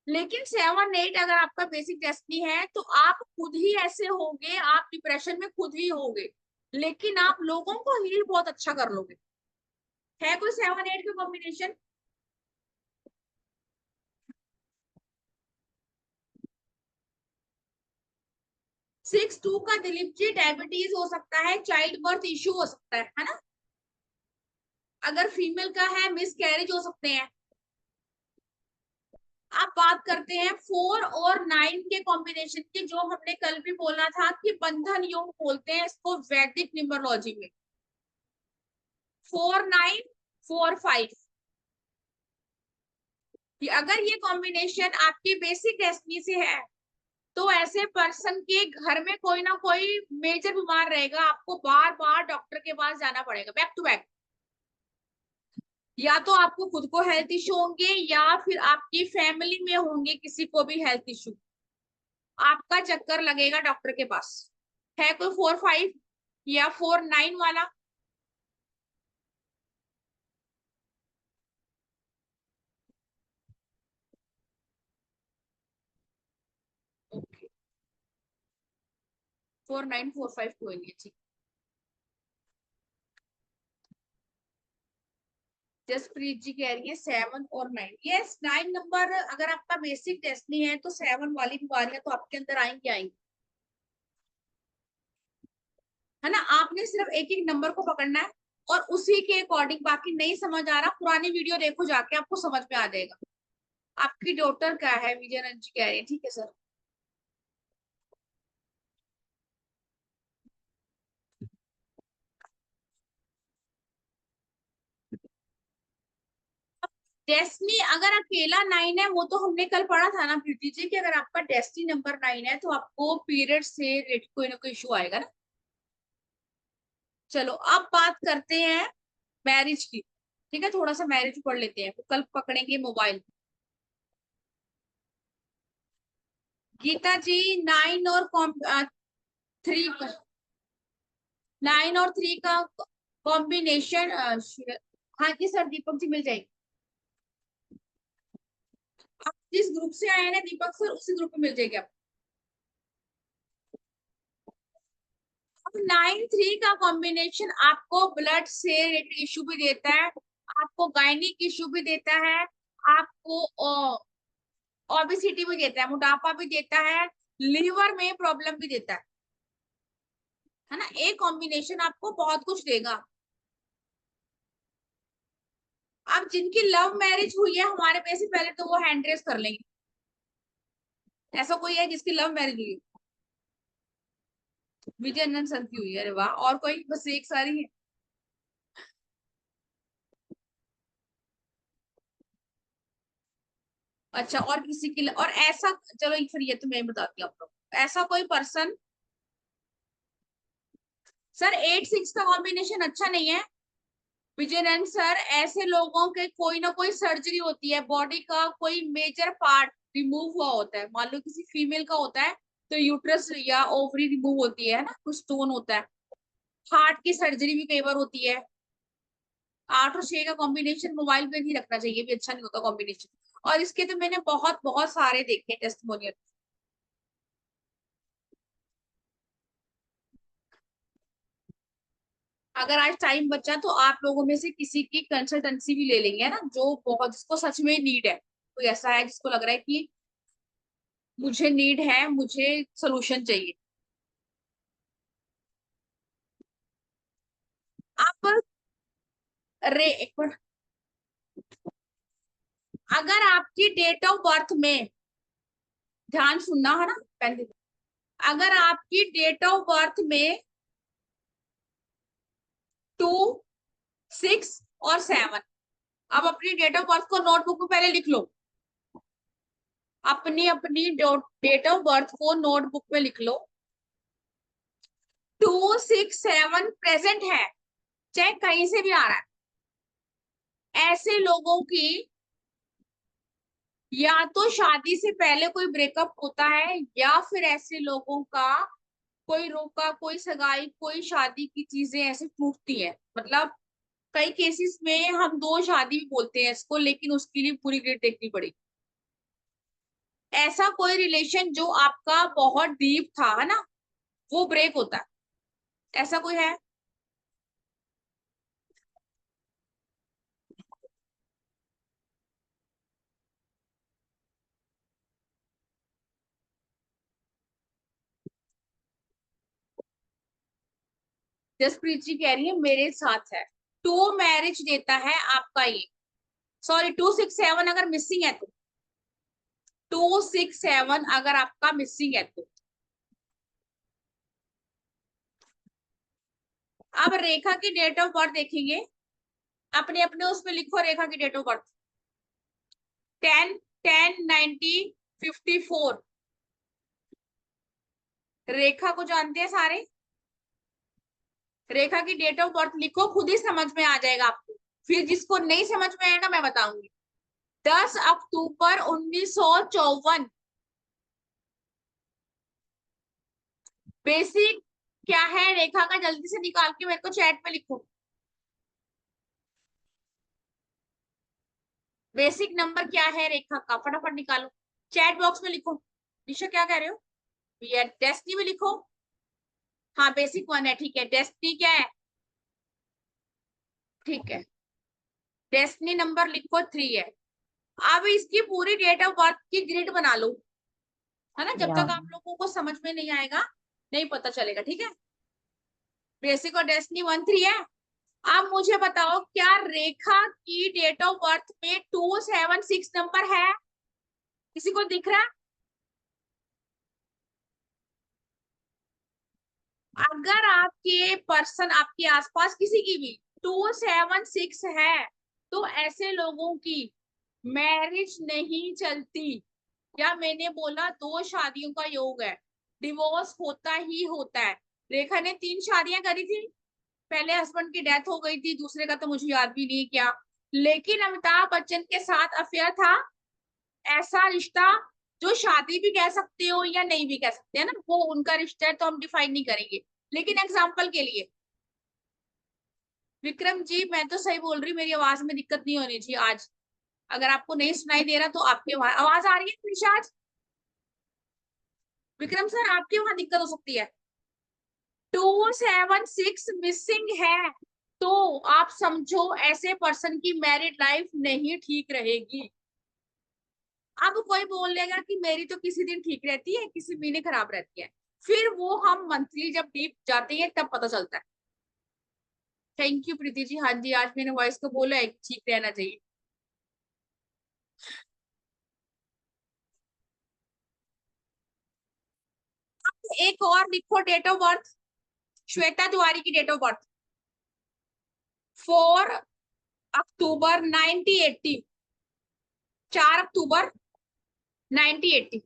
लेकिन 7 8 अगर आपका बेसिक डेस्टिनी है तो आप खुद ही ऐसे होगे, आप डिप्रेशन में खुद ही होगे, लेकिन आप लोगों को हील बहुत अच्छा कर लोगे। है कोई 7 8 का कॉम्बिनेशन? 6 2 का दिलीप जी डायबिटीज हो सकता है, चाइल्ड बर्थ इश्यू हो सकता है ना। अगर फीमेल का है मिस कैरेज हो सकते हैं। अब बात करते हैं 4 और 9 के कॉम्बिनेशन की, जो हमने कल भी बोला था कि बंधन योग बोलते हैं इसको वैदिक न्यूमरोलॉजी में। 4 9 4 5, अगर ये कॉम्बिनेशन आपकी बेसिक डेस्टिनी से है तो ऐसे पर्सन के घर में कोई ना कोई मेजर बीमार रहेगा, आपको बार बार डॉक्टर के पास जाना पड़ेगा बैक टू बैक। या तो आपको खुद को हेल्थ इशू होंगे या फिर आपकी फैमिली में होंगे किसी को भी हेल्थ इशू, आपका चक्कर लगेगा डॉक्टर के पास। है कोई 4 5 या 4 9 वाला? ओके, 4 9 4 5 कोई नहीं, ठीक। जसप्रीत जी कह रही है 7 और 9। यस 9 नंबर अगर आपका बेसिक डेस्टिनी है तो 7 वाली बीमारियां तो आपके अंदर आएंगी आएंगी, है ना। आपने सिर्फ एक एक नंबर को पकड़ना है और उसी के अकॉर्डिंग, बाकी नहीं समझ आ रहा पुरानी वीडियो देखो जाके, आपको समझ में आ जाएगा। आपकी डॉटर क्या है? विजय रंज जी कह रही है, ठीक है सर। डेस्टिनी अगर अकेला 9 है, वो तो हमने कल पढ़ा था ना प्रीति जी, कि अगर आपका डेस्टिनी नंबर 9 है तो आपको पीरियड से रिलेटेड कोई ना कोई इशू आएगा ना। चलो अब बात करते हैं मैरिज की, ठीक है। थोड़ा सा मैरिज पढ़ लेते हैं, कल पकड़ेंगे मोबाइल। गीता जी 9 और 3, 9 और 3 का कॉम्बिनेशन, हाँ जी सर, दीपक जी मिल जाएगी। जिस ग्रुप से आए हैं ना दीपक सर, उसी ग्रुप में मिल जाएगी आपको। 9-3 का कॉम्बिनेशन आपको ब्लड से रिलेटेड इश्यू भी देता है, आपको गायनिक इश्यू भी देता है, आपको ओबेसिटी भी देता है, मोटापा भी देता है, लीवर में प्रॉब्लम भी देता है ना। एक कॉम्बिनेशन आपको बहुत कुछ देगा। अब जिनकी लव मैरिज हुई है हमारे में से, पहले तो वो हैंड रेस कर लेंगे। ऐसा कोई है जिसकी लव मैरिज हुई है? विजय नंदन सर की हुई है, अरे वाह। और कोई? बस एक सारी है। अच्छा, और किसी की और ऐसा, चलो फिर ये तो मैं बताती हूँ आप लोग। ऐसा कोई पर्सन, सर 8-6 का कॉम्बिनेशन अच्छा नहीं है विजयनंद सर। ऐसे लोगों के कोई ना कोई सर्जरी होती है, बॉडी का कोई मेजर पार्ट रिमूव हुआ होता है। मान लो किसी फीमेल का होता है तो यूट्रस या ओवरी रिमूव होती है ना, कुछ स्टोन होता है। हार्ट की सर्जरी भी कई बार होती है। 8 और 6 का कॉम्बिनेशन मोबाइल पे नहीं रखना चाहिए, भी अच्छा नहीं होता कॉम्बिनेशन। और इसके तो मैंने बहुत बहुत सारे देखे टेस्टिमोनियल। अगर आज टाइम बचा तो आप लोगों में से किसी की कंसल्टेंसी भी ले लेंगे, है ना, जो बहुत, जिसको सच में नीड है। कोई ऐसा है जिसको लग रहा है कि मुझे नीड है, मुझे सोल्यूशन चाहिए। आप एक मिनट, अगर आपकी डेट ऑफ बर्थ में, ध्यान सुनना है ना पहले, अगर आपकी डेट ऑफ बर्थ में 2, 6 और 7, अब अपनी डेट ऑफ बर्थ को नोटबुक में पहले लिख लो। अपनी अपनी डेट ऑफ बर्थ को नोटबुक में लिख लो। 2, 6, 7 प्रेजेंट है, चाहे कहीं से भी आ रहा है। ऐसे लोगों की या तो शादी से पहले कोई ब्रेकअप होता है, या फिर ऐसे लोगों का कोई रोका, कोई सगाई, कोई शादी की चीजें ऐसे टूटती है। मतलब कई केसेस में हम 2 शादी भी बोलते हैं इसको, लेकिन उसके लिए पूरी डेट देखनी पड़ेगी। ऐसा कोई रिलेशन जो आपका बहुत डीप था, है ना, वो ब्रेक होता है। ऐसा कोई है? जसप्रीत जी कह रही है मेरे साथ है। 2 मैरिज देता है आपका ये, सॉरी 2, 6, 7 अगर मिसिंग है तो, 2, 6, 7 अगर आपका मिसिंग है तो। अब रेखा की डेट ऑफ बर्थ देखेंगे, अपने अपने उसमें लिखो रेखा की डेट ऑफ बर्थ। 10-10-90-54। रेखा को जानते हैं सारे? रेखा की डेट ऑफ बर्थ लिखो, खुद ही समझ में आ जाएगा आपको। फिर जिसको नहीं समझ में आएगा मैं बताऊंगी। 10 अक्टूबर 1954। बेसिक क्या है रेखा का, जल्दी से निकाल के मेरे को चैट में लिखो। बेसिक नंबर क्या है रेखा का, फटाफट निकालो, चैट बॉक्स में लिखो। निशा क्या कह रहे हो? डेस्टिनी में लिखो। हाँ बेसिक 1 है, ठीक है। डेस्टिनी क्या है? ठीक है, डेस्टिनी नंबर लिखो 3 है। अब इसकी पूरी डेट ऑफ बर्थ की ग्रिड बना लो, है ना, जब तक आप लोगों को समझ में नहीं आएगा नहीं पता चलेगा, ठीक है। बेसिक और डेस्टिनी 1, 3 है। अब मुझे बताओ, क्या रेखा की डेट ऑफ बर्थ में 2, 7, 6 नंबर है? किसी को दिख रहा है? अगर आपके पर्सन, आपके आसपास किसी की भी 2, 7, 6 है, तो ऐसे लोगों की मैरिज नहीं चलती। या मैंने बोला 2 शादियों का योग है, डिवोर्स होता ही होता है। रेखा ने 3 शादियां करी थी, पहले हस्बैंड की डेथ हो गई थी, दूसरे का तो मुझे याद भी नहीं क्या। लेकिन अमिताभ बच्चन के साथ अफेयर था। ऐसा रिश्ता जो शादी भी कह सकते हो या नहीं भी कह सकते, है ना, वो उनका रिश्ता है तो हम डिफाइन नहीं करेंगे, लेकिन एग्जाम्पल के लिए। विक्रम जी मैं तो सही बोल रही हूँ, मेरी आवाज में दिक्कत नहीं होनी चाहिए आज। अगर आपको नहीं सुनाई दे रहा तो आपके वहां आवाज आ रही है निशाद? विक्रम सर आपके वहां दिक्कत हो सकती है। 276 मिसिंग है, तो आप समझो ऐसे पर्सन की मैरिड लाइफ नहीं ठीक रहेगी। अब कोई बोल लेगा कि मेरी तो किसी दिन ठीक रहती है, किसी महीने खराब रहती है, फिर वो हम मंथली जब डीप जाते हैं तब पता चलता है। Thank you Preeti ji. हाँ जी, आज मैंने वॉइस को बोला है ठीक रहना चाहिए। एक और लिखो date of birth, Shweta Tiwari की date of birth 4 October 1980, 4 October 1980।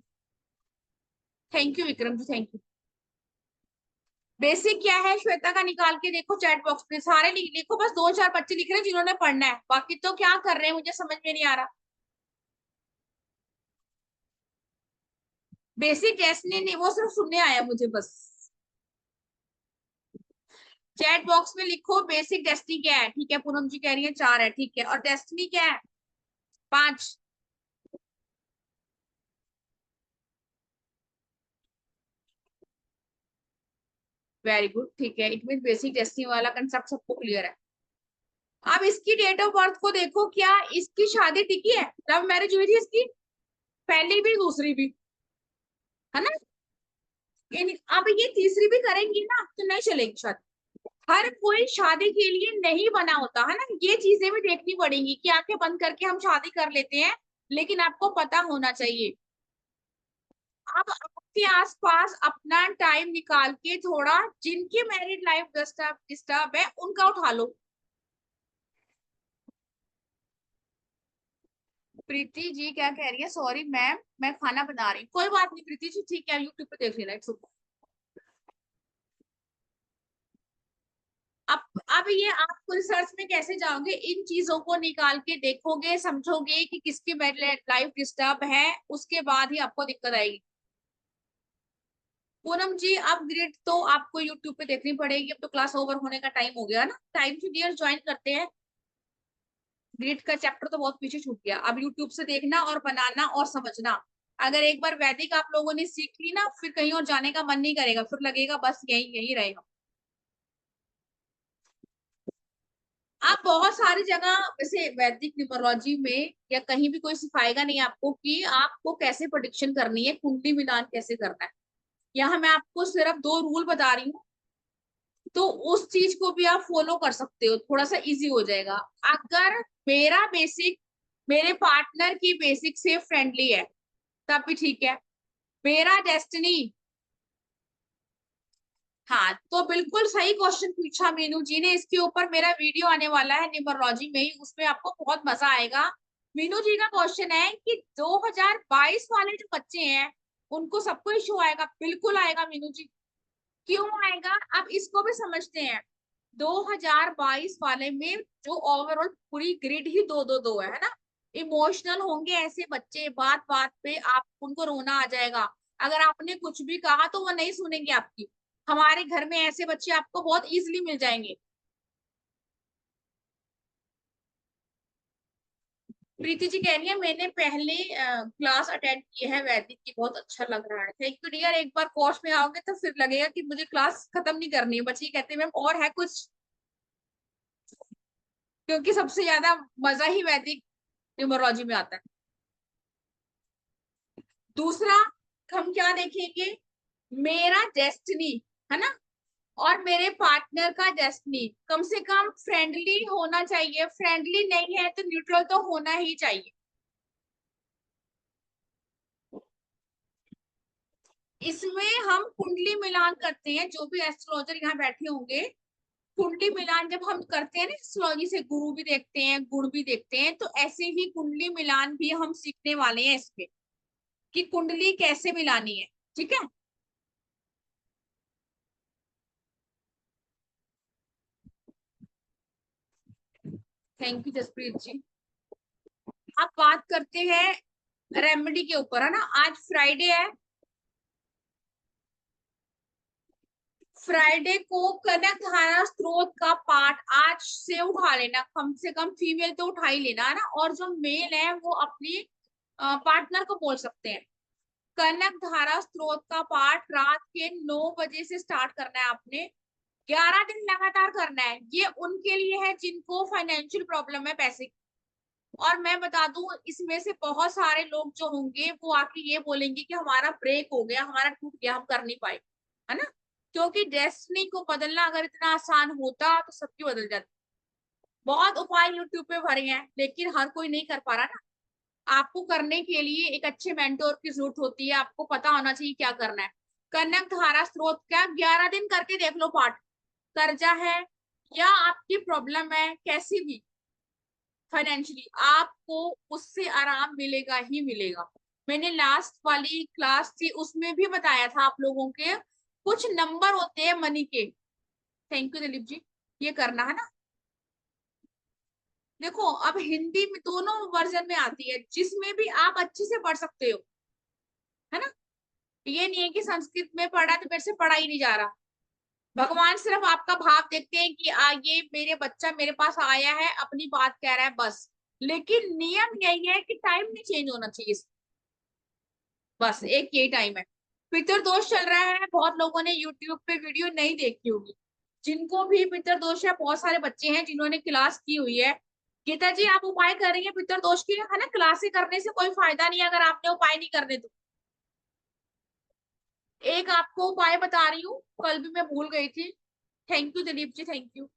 Thank you Vikram ji, thank you. Basic क्या है श्वेता का निकाल के देखो चैट बॉक्स में, सारे लिखो, बस 2-4 बच्चे लिख रहे हैं जिन्होंने पढ़ना है, बाकी तो क्या कर रहे हैं मुझे समझ में नहीं आ रहा। बेसिक डेस्टिनी नहीं, वो सिर्फ सुनने आया मुझे बस। चैट बॉक्स में लिखो बेसिक डेस्टिनी क्या है। ठीक है, पूनम जी कह रही है 4 है, ठीक है, और डेस्टिनी क्या है? 5। वेरी गुड, ठीक है, इट मीन बेसिक डेस्टिनी वाला कंसेप्ट सबको क्लियर है। अब इसकी डेट ऑफ बर्थ को देखो, क्या इसकी शादी टिकी है? लव मैरिज हुई थी इसकी, पहली भी दूसरी भी, है ना? अब ये तीसरी भी करेंगी ना तो नहीं चलेगी शादी। हर कोई शादी के लिए नहीं बना होता है ना, ये चीजें भी देखनी पड़ेंगी कि आंखें बंद करके हम शादी कर लेते हैं, लेकिन आपको पता होना चाहिए। अब आपके आसपास अपना टाइम निकाल के थोड़ा जिनकी मैरिड लाइफ डिस्टर्ब है उनका उठा लो। प्रीति जी क्या कह रही है? सॉरी मैम मैं खाना बना रही हूँ। कोई बात नहीं प्रीति जी, ठीक है, यूट्यूब पे देख लेना, इट्स ओके। अब ये आप रिसर्च में कैसे जाओगे? इन चीजों को निकाल के देखोगे, समझोगे कि किसकी लाइफ डिस्टर्ब है, उसके बाद ही आपको दिक्कत आएगी। पूनम जी अब ग्रिड तो आपको यूट्यूब पे देखनी पड़ेगी, अब तो क्लास ओवर होने का टाइम हो गया ना, टाइम टू डियर ज्वाइन करते हैं। ग्रिड का चैप्टर तो बहुत पीछे छूट गया, अब यूट्यूब से देखना और बनाना और समझना। अगर एक बार वैदिक आप लोगों ने सीख ली ना, फिर कहीं और जाने का मन नहीं करेगा, फिर लगेगा बस यही यही रहेगा। आप बहुत सारी जगह वैसे वैदिक न्यूमरोलॉजी में या कहीं भी कोई सिखाएगा नहीं आपको कि आपको कैसे प्रेडिक्शन करनी है, कुंडली मिलान कैसे करना है। यहाँ मैं आपको सिर्फ 2 रूल बता रही हूँ, तो उस चीज को भी आप फॉलो कर सकते हो, थोड़ा सा इजी हो जाएगा। अगर मेरा बेसिक मेरे पार्टनर की बेसिक से फ्रेंडली है तब भी ठीक है। मेरा डेस्टिनी, हाँ तो बिल्कुल सही क्वेश्चन पूछा मीनू जी ने, इसके ऊपर मेरा वीडियो आने वाला है न्यूमरोलॉजी में ही, उसमें आपको बहुत मजा आएगा। मीनू जी का क्वेश्चन है कि 2022 वाले जो बच्चे हैं उनको सबको इशू आएगा? बिल्कुल आएगा मीनू जी। क्यों आएगा अब इसको भी समझते हैं। 2022 वाले में जो ओवरऑल पूरी ग्रिड ही 2-2-2 है ना। इमोशनल होंगे ऐसे बच्चे, बात बात पे आप उनको रोना आ जाएगा, अगर आपने कुछ भी कहा तो वो नहीं सुनेंगे आपकी। हमारे घर में ऐसे बच्चे आपको बहुत इजीली मिल जाएंगे। प्रीति जी कह रही है मैंने पहले क्लास अटेंड की है वैदिक की, बहुत अच्छा लग रहा है। थैंक यू डियर, एक बार कोर्स में आओगे तो फिर लगेगा कि मुझे क्लास खत्म नहीं करनी है। बच्चे कहते हैं मैम और है कुछ, क्योंकि सबसे ज्यादा मजा ही वैदिक न्यूमरोलॉजी में आता है। दूसरा हम क्या देखेंगे? मेरा डेस्टिनी, है ना, और मेरे पार्टनर का डेस्टिनी कम से कम फ्रेंडली होना चाहिए। फ्रेंडली नहीं है तो न्यूट्रल तो होना ही चाहिए। इसमें हम कुंडली मिलान करते हैं, जो भी एस्ट्रोलॉजर यहाँ बैठे होंगे, कुंडली मिलान जब हम करते हैं ना एस्ट्रोलॉजी से, गुरु भी देखते हैं गुण भी देखते हैं, तो ऐसे ही कुंडली मिलान भी हम सीखने वाले हैं इसमें कि कुंडली कैसे मिलानी है। ठीक है, थैंक यू जसप्रीत जी। अब बात करते हैं रेमेडी के ऊपर, है ना, आज फ्राइडे है। फ्राइडे को कनक धारा स्रोत का पाठ आज से उठा लेना, कम से कम फीमेल तो उठा ही लेना है ना, और जो मेल है वो अपनी पार्टनर को बोल सकते हैं। कनक धारा स्रोत का पाठ रात के 9 बजे से स्टार्ट करना है आपने, 11 दिन लगातार करना है। ये उनके लिए है जिनको फाइनेंशियल प्रॉब्लम है पैसे की। और मैं बता दूं, इसमें से बहुत सारे लोग जो होंगे वो आके ये बोलेंगे कि हमारा ब्रेक हो गया, हमारा टूट गया, हम कर नहीं पाए, है ना। क्योंकि डेस्टिनी को बदलना अगर इतना आसान होता तो सबकी बदल जाती। बहुत उपाय यूट्यूब पे भरे हैं, लेकिन हर कोई नहीं कर पा रहा ना। आपको करने के लिए एक अच्छे मेंटोर की जरूरत होती है, आपको पता होना चाहिए क्या करना है। कनक धारा स्रोत का 11 दिन करके देख लो पाठ। कर्जा है या आपकी प्रॉब्लम है कैसी भी फाइनेंशियली, आपको उससे आराम मिलेगा ही मिलेगा। मैंने लास्ट वाली क्लास थी उसमें भी बताया था आप लोगों के कुछ नंबर होते हैं मनी के। थैंक यू दिलीप जी, ये करना है ना। देखो अब हिंदी में दोनों वर्जन में आती है, जिसमें भी आप अच्छे से पढ़ सकते हो, है ना। ये नहीं है कि संस्कृत में पढ़ा तो मेरे से पढ़ा ही नहीं जा रहा। भगवान सिर्फ आपका भाव देखते हैं कि ये मेरे बच्चा मेरे पास आया है, अपनी बात कह रहा है बस। लेकिन नियम यही है कि टाइम नहीं चेंज होना चाहिए, बस एक यही टाइम है। पितृदोष चल रहा है, बहुत लोगों ने यूट्यूब पे वीडियो नहीं देखी होगी। जिनको भी पितृदोष है, बहुत सारे बच्चे हैं जिन्होंने क्लास की हुई है। गीता जी आप उपाय कर रही है पितृदोष की, है ना। क्लासें करने से कोई फायदा नहीं है अगर आपने उपाय नहीं करने तो। एक आपको उपाय बता रही हूँ, कल भी मैं भूल गई थी। Thank you Dilip ji, thank you.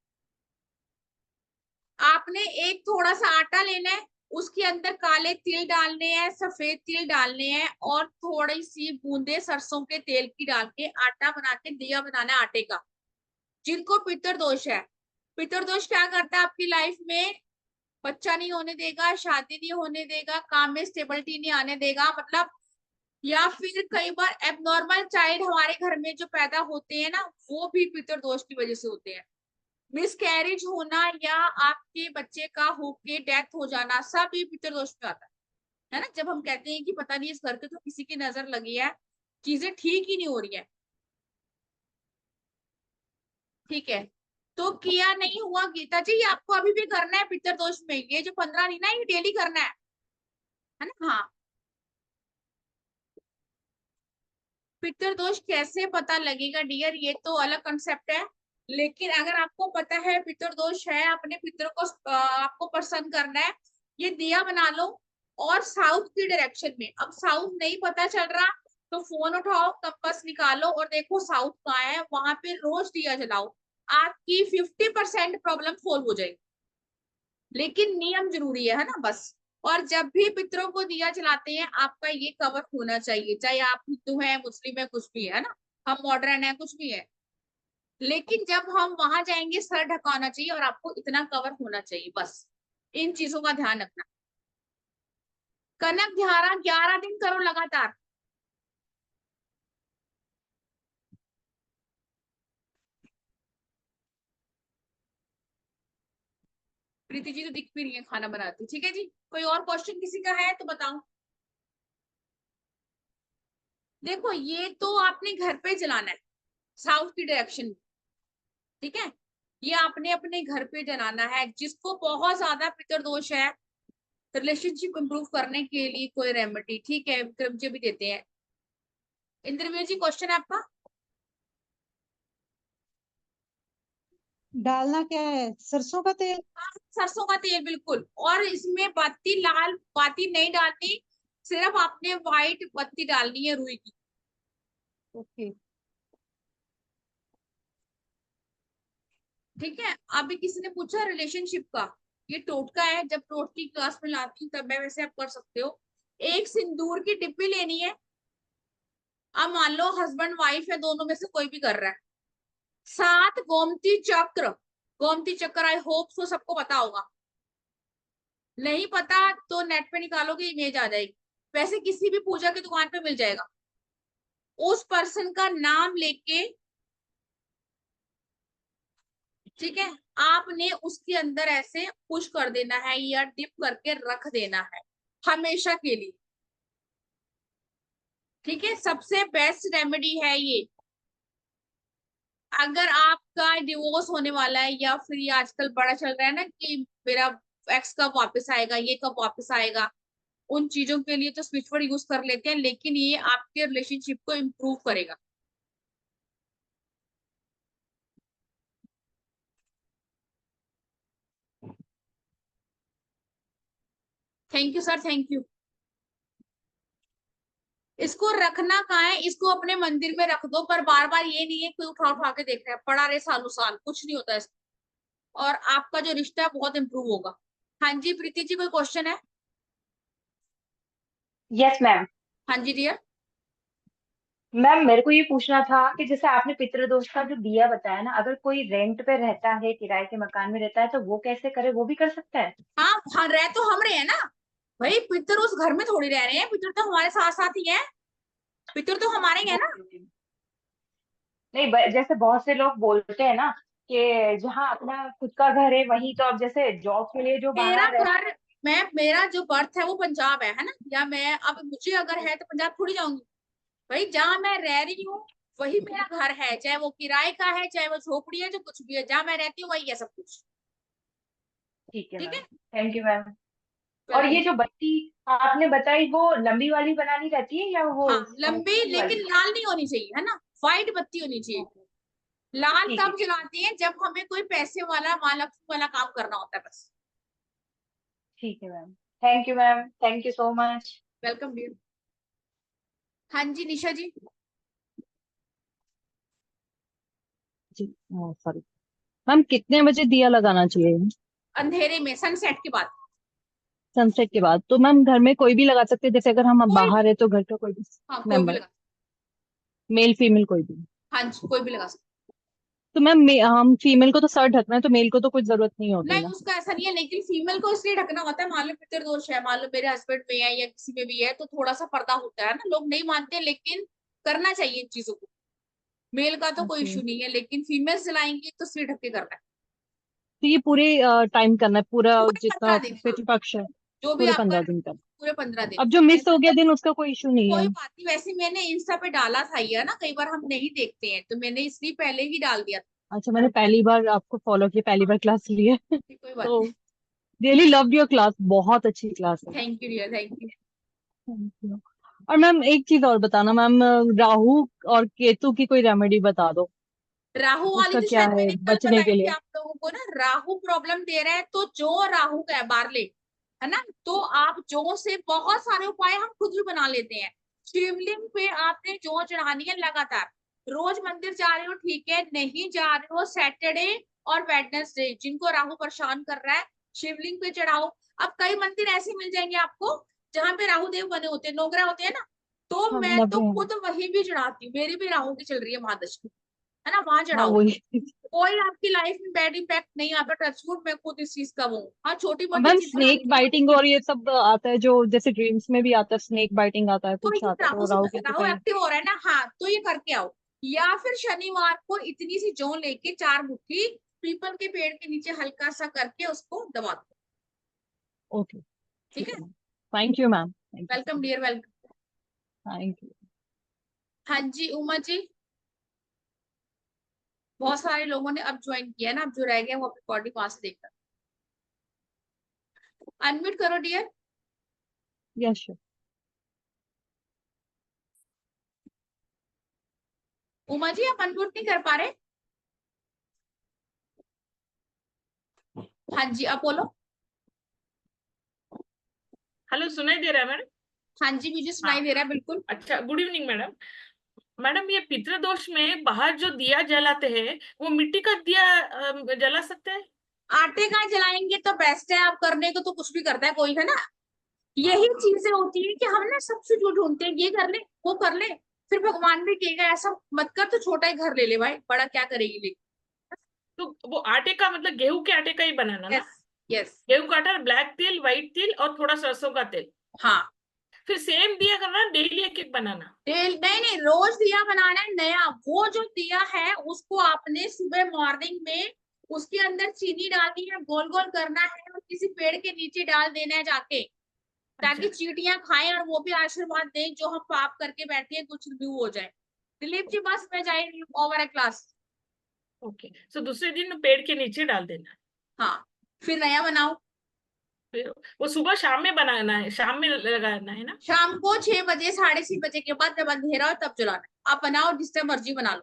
आपने एक थोड़ा सा आटा लेना है, उसके अंदर काले तिल डालने हैं, सफेद तिल डालने हैं, और थोड़ी सी बूंदे सरसों के तेल की डाल के आटा बना के दिया बनाना है आटे का। जिनको पितृदोष है, पितृदोष क्या करता है आपकी लाइफ में, बच्चा नहीं होने देगा, शादी नहीं होने देगा, काम में स्टेबिलिटी नहीं आने देगा, मतलब। या फिर कई बार एबनॉर्मल चाइल्ड हमारे घर में जो पैदा होते हैं ना, वो भी पितृदोष की वजह से होते हैं। मिसकैरेज होना या आपके बच्चे का होके डेथ हो जाना, सब ये पितृदोष में आता है ना। जब हम कहते हैं कि पता नहीं इस घर के तो किसी की नजर लगी है, चीजें ठीक ही नहीं हो रही है, ठीक है। तो किया नहीं हुआ गीता जी, ये आपको अभी भी करना है पितृदोष में। ये जो 15 दिन है ये डेली करना है ना। हाँ, पितृदोष कैसे पता लगेगा डियर, ये तो अलग कंसेप्ट है। लेकिन अगर आपको पता है पितृदोष है, अपने पितृ को आपको प्रसन्न करना है, ये दिया बना लो। और साउथ की डायरेक्शन में, अब साउथ नहीं पता चल रहा तो फोन उठाओ, कंपास निकालो और देखो साउथ कहाँ है, वहां पे रोज दिया जलाओ। आपकी 50% प्रॉब्लम सोल्व हो जाएगी। लेकिन नियम जरूरी है ना, बस। और जब भी पितरों को दिया जलाते हैं, आपका ये कवर होना चाहिए, चाहे आप हिंदू हैं, मुस्लिम है, कुछ भी है ना, हम मॉडर्न है, कुछ भी है। लेकिन जब हम वहां जाएंगे सर ढका होना चाहिए और आपको इतना कवर होना चाहिए, बस। इन चीजों का ध्यान रखना। कनक धारा 11 दिन करो लगातार। प्रीति जी तो दिख भी रही है खाना बनाती, ठीक है जी। कोई और क्वेश्चन किसी का है तो बताओ। देखो ये तो आपने घर पे चलाना है, साउथ की डायरेक्शन में, ठीक है। ये आपने अपने घर पे जलाना है। जिसको बहुत ज्यादा पितृदोष है, रिलेशनशिप इंप्रूव करने के लिए कोई रेमेडी, ठीक है, विक्रम जी भी देते हैं। इंद्रवीर जी क्वेश्चन है आपका।
डालना क्या है, सरसों का तेल?
सरसों का तेल बिल्कुल, और इसमें बत्ती लाल बाती नहीं डालनी, सिर्फ आपने व्हाइट बत्ती डालनी है रुई की।
ओके।
ठीक है। अभी किसी ने पूछा रिलेशनशिप का, ये टोटका है, जब टोट की क्लास में लाती हूँ तब मैं वैसे आप कर सकते हो। एक सिंदूर की डिब्बी लेनी है। अब मान लो हस्बैंड वाइफ है, दोनों में से कोई भी कर रहा है। 7 गोमती चक्र, गोमती चक्र आई होप सो सबको पता होगा। नहीं पता तो नेट पे निकालोगे इमेज आ जाएगी, वैसे किसी भी पूजा की दुकान पे मिल जाएगा। उस पर्सन का नाम लेके, ठीक है, आपने उसके अंदर ऐसे पुश कर देना है या डिप करके रख देना है हमेशा के लिए, ठीक है। सबसे बेस्ट रेमेडी है ये। अगर आपका डिवोर्स होने वाला है या फिर ये आजकल बड़ा चल रहा है ना कि मेरा एक्स कब वापस आएगा, ये कब वापस आएगा, उन चीजों के लिए तो स्विच वर्ड यूज कर लेते हैं, लेकिन ये आपके रिलेशनशिप को इम्प्रूव करेगा। Thank you sir, thank you. इसको रखना कहाँ है, इसको अपने मंदिर में रख दो, पर बार बार ये नहीं है कोई उठा उठा के देख रहा है, पड़ा रहे सालों साल, कुछ नहीं होता इसको, और आपका जो रिश्ता है बहुत इंप्रूव होगा। हाँ जी प्रीति जी, कोई क्वेश्चन है?
Yes ma'am.
हाँ जी डियर।
मैम मेरे को ये पूछना था कि जैसे आपने पितृदोष का जो दिया बताया ना, अगर कोई रेंट पे रहता है, किराए के मकान में रहता है, तो वो कैसे करे, वो भी कर सकता है?
हाँ हाँ, रह तो हम रहे हैं ना भाई, पितर उस घर में थोड़ी रह रहे हैं, पितर तो हमारे साथ साथ ही है, पितर तो हमारे ही है ना।
Okay okay. नहीं जैसे बहुत से लोग बोलते हैं ना कि जहाँ अपना खुद का घर है वहीं, तो अब जैसे जॉब के लिए जो
मेरा
बाहर रहते
घर, मैं, मेरा जो बर्थ है वो पंजाब है ना, या मैं अब मुझे अगर है तो पंजाब थोड़ी जाऊंगी भाई, जहाँ मैं रह रही हूँ वही मेरा घर है, चाहे वो किराए का है, चाहे वो झोपड़ी है, जो कुछ भी है, जहाँ मैं रहती हूँ वही है सब कुछ।
ठीक है
ठीक
मैम।
है,
थैंक यू मैम। और
वेलकम।
ये जो बत्ती आपने बताई, वो लंबी वाली बनानी रहती है या वो
हाँ लंबी,
सिंपल
लेकिन
वाली?
लाल नहीं होनी चाहिए है ना, व्हाइट बत्ती होनी चाहिए। लाल
ठीक है
तब जलाते हैं जब हमें कोई पैसे वाला, महालक्ष्मी वाला काम करना होता है बस।
ठीक है ma'am. Thank you ma'am, thank you so much.
Welcome dear. हाँ जी निशा जी।
जी सॉरी मैम, कितने बजे दिया लगाना चाहिए?
अंधेरे में, सनसेट के बाद।
सनसेट के बाद? तो मैम घर में कोई भी लगा सकते हैं, जैसे अगर हम
कोई भी,
बाहर है तो घर का कोई भी
हाँ कोई भी
मेंबर,
लगा,
मेल फीमेल कोई भी?
हाँ जी कोई भी लगा सकते।
तो मैम हम फीमेल को तो सर ढकना है, तो मेल को तो कुछ जरूरत नहीं होती
नहीं
ना?
उसका ऐसा नहीं है, लेकिन फीमेल को इसलिए ढकना होता है, मान लो पितृदोष है, मान लो मेरे हस्बैंड में है या किसी में भी है, तो थोड़ा सा पर्दा होता है ना, लोग नहीं मानते, लेकिन करना चाहिए इन चीजों को। मेल का तो कोई
ओके।
इशू नहीं है, लेकिन फीमेल जलाएंगे तो सिर ढक के करना है।
तो ये पूरे टाइम करना है, पूरा
पूरे
जितना
15 दिन, हाँ,
पितृपक्ष है?
जो भी
पूरे
आपका,
15 दिन का?
पूरे 15 दिन।
अब जो मिस हो
ऐसा
गया
तो
दिन उसका कोई इशू नहीं है?
कोई बात नहीं, वैसे मैंने इंस्टा पे डाला था ये ना, कई बार हम नहीं देखते हैं, तो मैंने इसलिए पहले ही डाल दिया था।
अच्छा, मैंने पहली बार आपको फॉलो किया, पहली बार क्लास ली है।
कोई बात
तो
नहीं।
रियली लव्ड योर क्लास, बहुत अच्छी क्लास है।
Thank you dear, thank you.
Thank you। और मैम एक चीज और बताना मैम, राहु और केतु की कोई रेमेडी बता दो,
राहु वाली
उसका
तो
क्या
शायद
है
मैंने कल
बचने
बताई
के
थी
लिए?
आप लोगों को ना, राहु प्रॉब्लम दे रहा है, तो जो राहु का है बारले, है ना, तो आप जो से बहुत सारे उपाय हम खुद भी बना लेते हैं। शिवलिंग पे आपने जो चढ़ानी है लगातार, रोज मंदिर जा रहे हो ठीक है, नहीं जा रहे हो सैटरडे और वेडनेसडे, जिनको राहु परेशान कर रहा है शिवलिंग पे चढ़ाओ। अब कई मंदिर ऐसे मिल जाएंगे आपको जहाँ पे राहु देव बने होते हैं, नोगरा होते हैं ना, तो
हाँ
मैं तो
नब्बे हैं।
खुद वहीं भी चढ़ाती हूँ, मेरी भी राहु की चल रही है महादशा, है ना, वहां
हाँ
चढ़ाओ।
वही।
कोई आपकी लाइफ में बैड इम्पैक्ट नहीं आता, टचवुड, मैं खुद इस चीज का वो हूँ। हाँ छोटी मोटी
मैम
चीजें
स्नेक
आती है,
बाइटिंग और ये सब आता है, जो जैसे ड्रीम्स में भी आता है, स्नेक बाइटिंग आता है,
तो
कुछ
ये
आता है,
राहु
तो
से,
राहु केतु
राहु
का ही?
एक्टिव हो रहा है ना, हाँ तो ये करके आओ। या फिर शनिवार को इतनी सी जौ लेके 4 मुट्ठी पीपल के पेड़ के नीचे हल्का सा करके उसको दबा दो।
ओके
ठीक
ठीक
है,
है ma'am. Thank you ma'am, thank
welcome
you.
Dear, welcome.
Thank you.
हाँ जी उमा जी, बहुत सारे लोगों ने अब ज्वाइन किया है ना, अब जो रह गया वो अपनी रिकॉर्डिंग वहां से देखकर अनम्यूट करो dear.
Yes sure.
Uma ji आप अनम्यूट नहीं कर पा रहे? हाँ जी आप बोलो।
हेलो, सुनाई दे रहा है मैडम?
हाँ जी मुझे सुनाई
हाँ।
दे रहा है बिल्कुल।
अच्छा, गुड इवनिंग मैडम। मैडम, ये पितृदोष में बाहर जो दिया जलाते हैं, वो मिट्टी का दिया जला सकते हैं?
आटे का जलाएंगे तो बेस्ट है, आप करने को तो कुछ भी करता है कोई, है ना, यही चीजें होती है कि हम ना सब्स्टिट्यूट ढूंढते हैं, ये कर ले वो कर ले, फिर भगवान भी कहेगा ऐसा मत कर, तो छोटा ही घर ले ले भाई, बड़ा क्या करेगी लेकिन।
तो वो आटे का मतलब गेहूं के आटे का ही बनाना ना?
Yes yes.
गेहूं का आटा, ब्लैक तिल, व्हाइट तिल और थोड़ा सरसों का तेल।
हाँ
फिर सेम दिया करना, डेली एक एक बनाना?
नहीं नहीं, रोज दिया बनाना है नया, वो जो दिया है उसको आपने सुबह मॉर्निंग में उसके अंदर चीनी डालनी है, गोल गोल करना है और किसी पेड़ के नीचे डाल देना है जाके, ताकि
अच्छा।
चींटियां खाएं और वो भी आशीर्वाद दें जो हम पाप करके बैठे हैं, कुछ रिव्यू हो जाए। दिलीप जी बस मैं जा रही हूँ, ओवर है क्लास।
ओके, सो दूसरे दिन पेड़ के नीचे डाल देना है।
हाँ, फिर नया बनाओ।
फिर वो सुबह शाम में बनाना है, शाम में लगाना है ना?
शाम को 6 बजे 6:30 बजे के बाद जब अंधेरा हो तब जलाना है। आप बनाओ जिस टाइम मर्जी बना लो।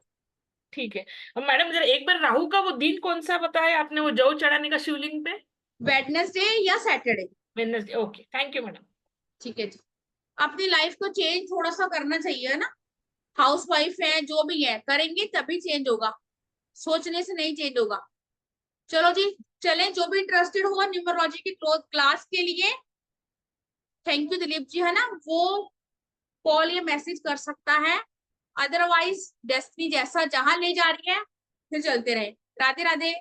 ठीक है। और मैडम जरा एक बार राहु का वो दिन कौन सा बताया आपने, वो जौ चढ़ाने का शिवलिंग पे?
वेडनेसडे या Saturday.
Wednesday. Okay, thank you madam.
ठीक है जी। अपनी लाइफ को चेंज थोड़ा सा करना चाहिए ना। हाउस वाइफ है, जो भी है, करेंगे तभी चेंज होगा, सोचने से नहीं चेंज होगा। चलो जी, चलें। जो भी इंटरेस्टेड होगा न्यूमरोलॉजी की क्लास के लिए, थैंक यू दिलीप जी, है ना, वो कॉल या मैसेज कर सकता है। अदरवाइज डेस्टिनी जैसा जहां ले जा रही है, फिर चलते रहे। राधे राधे।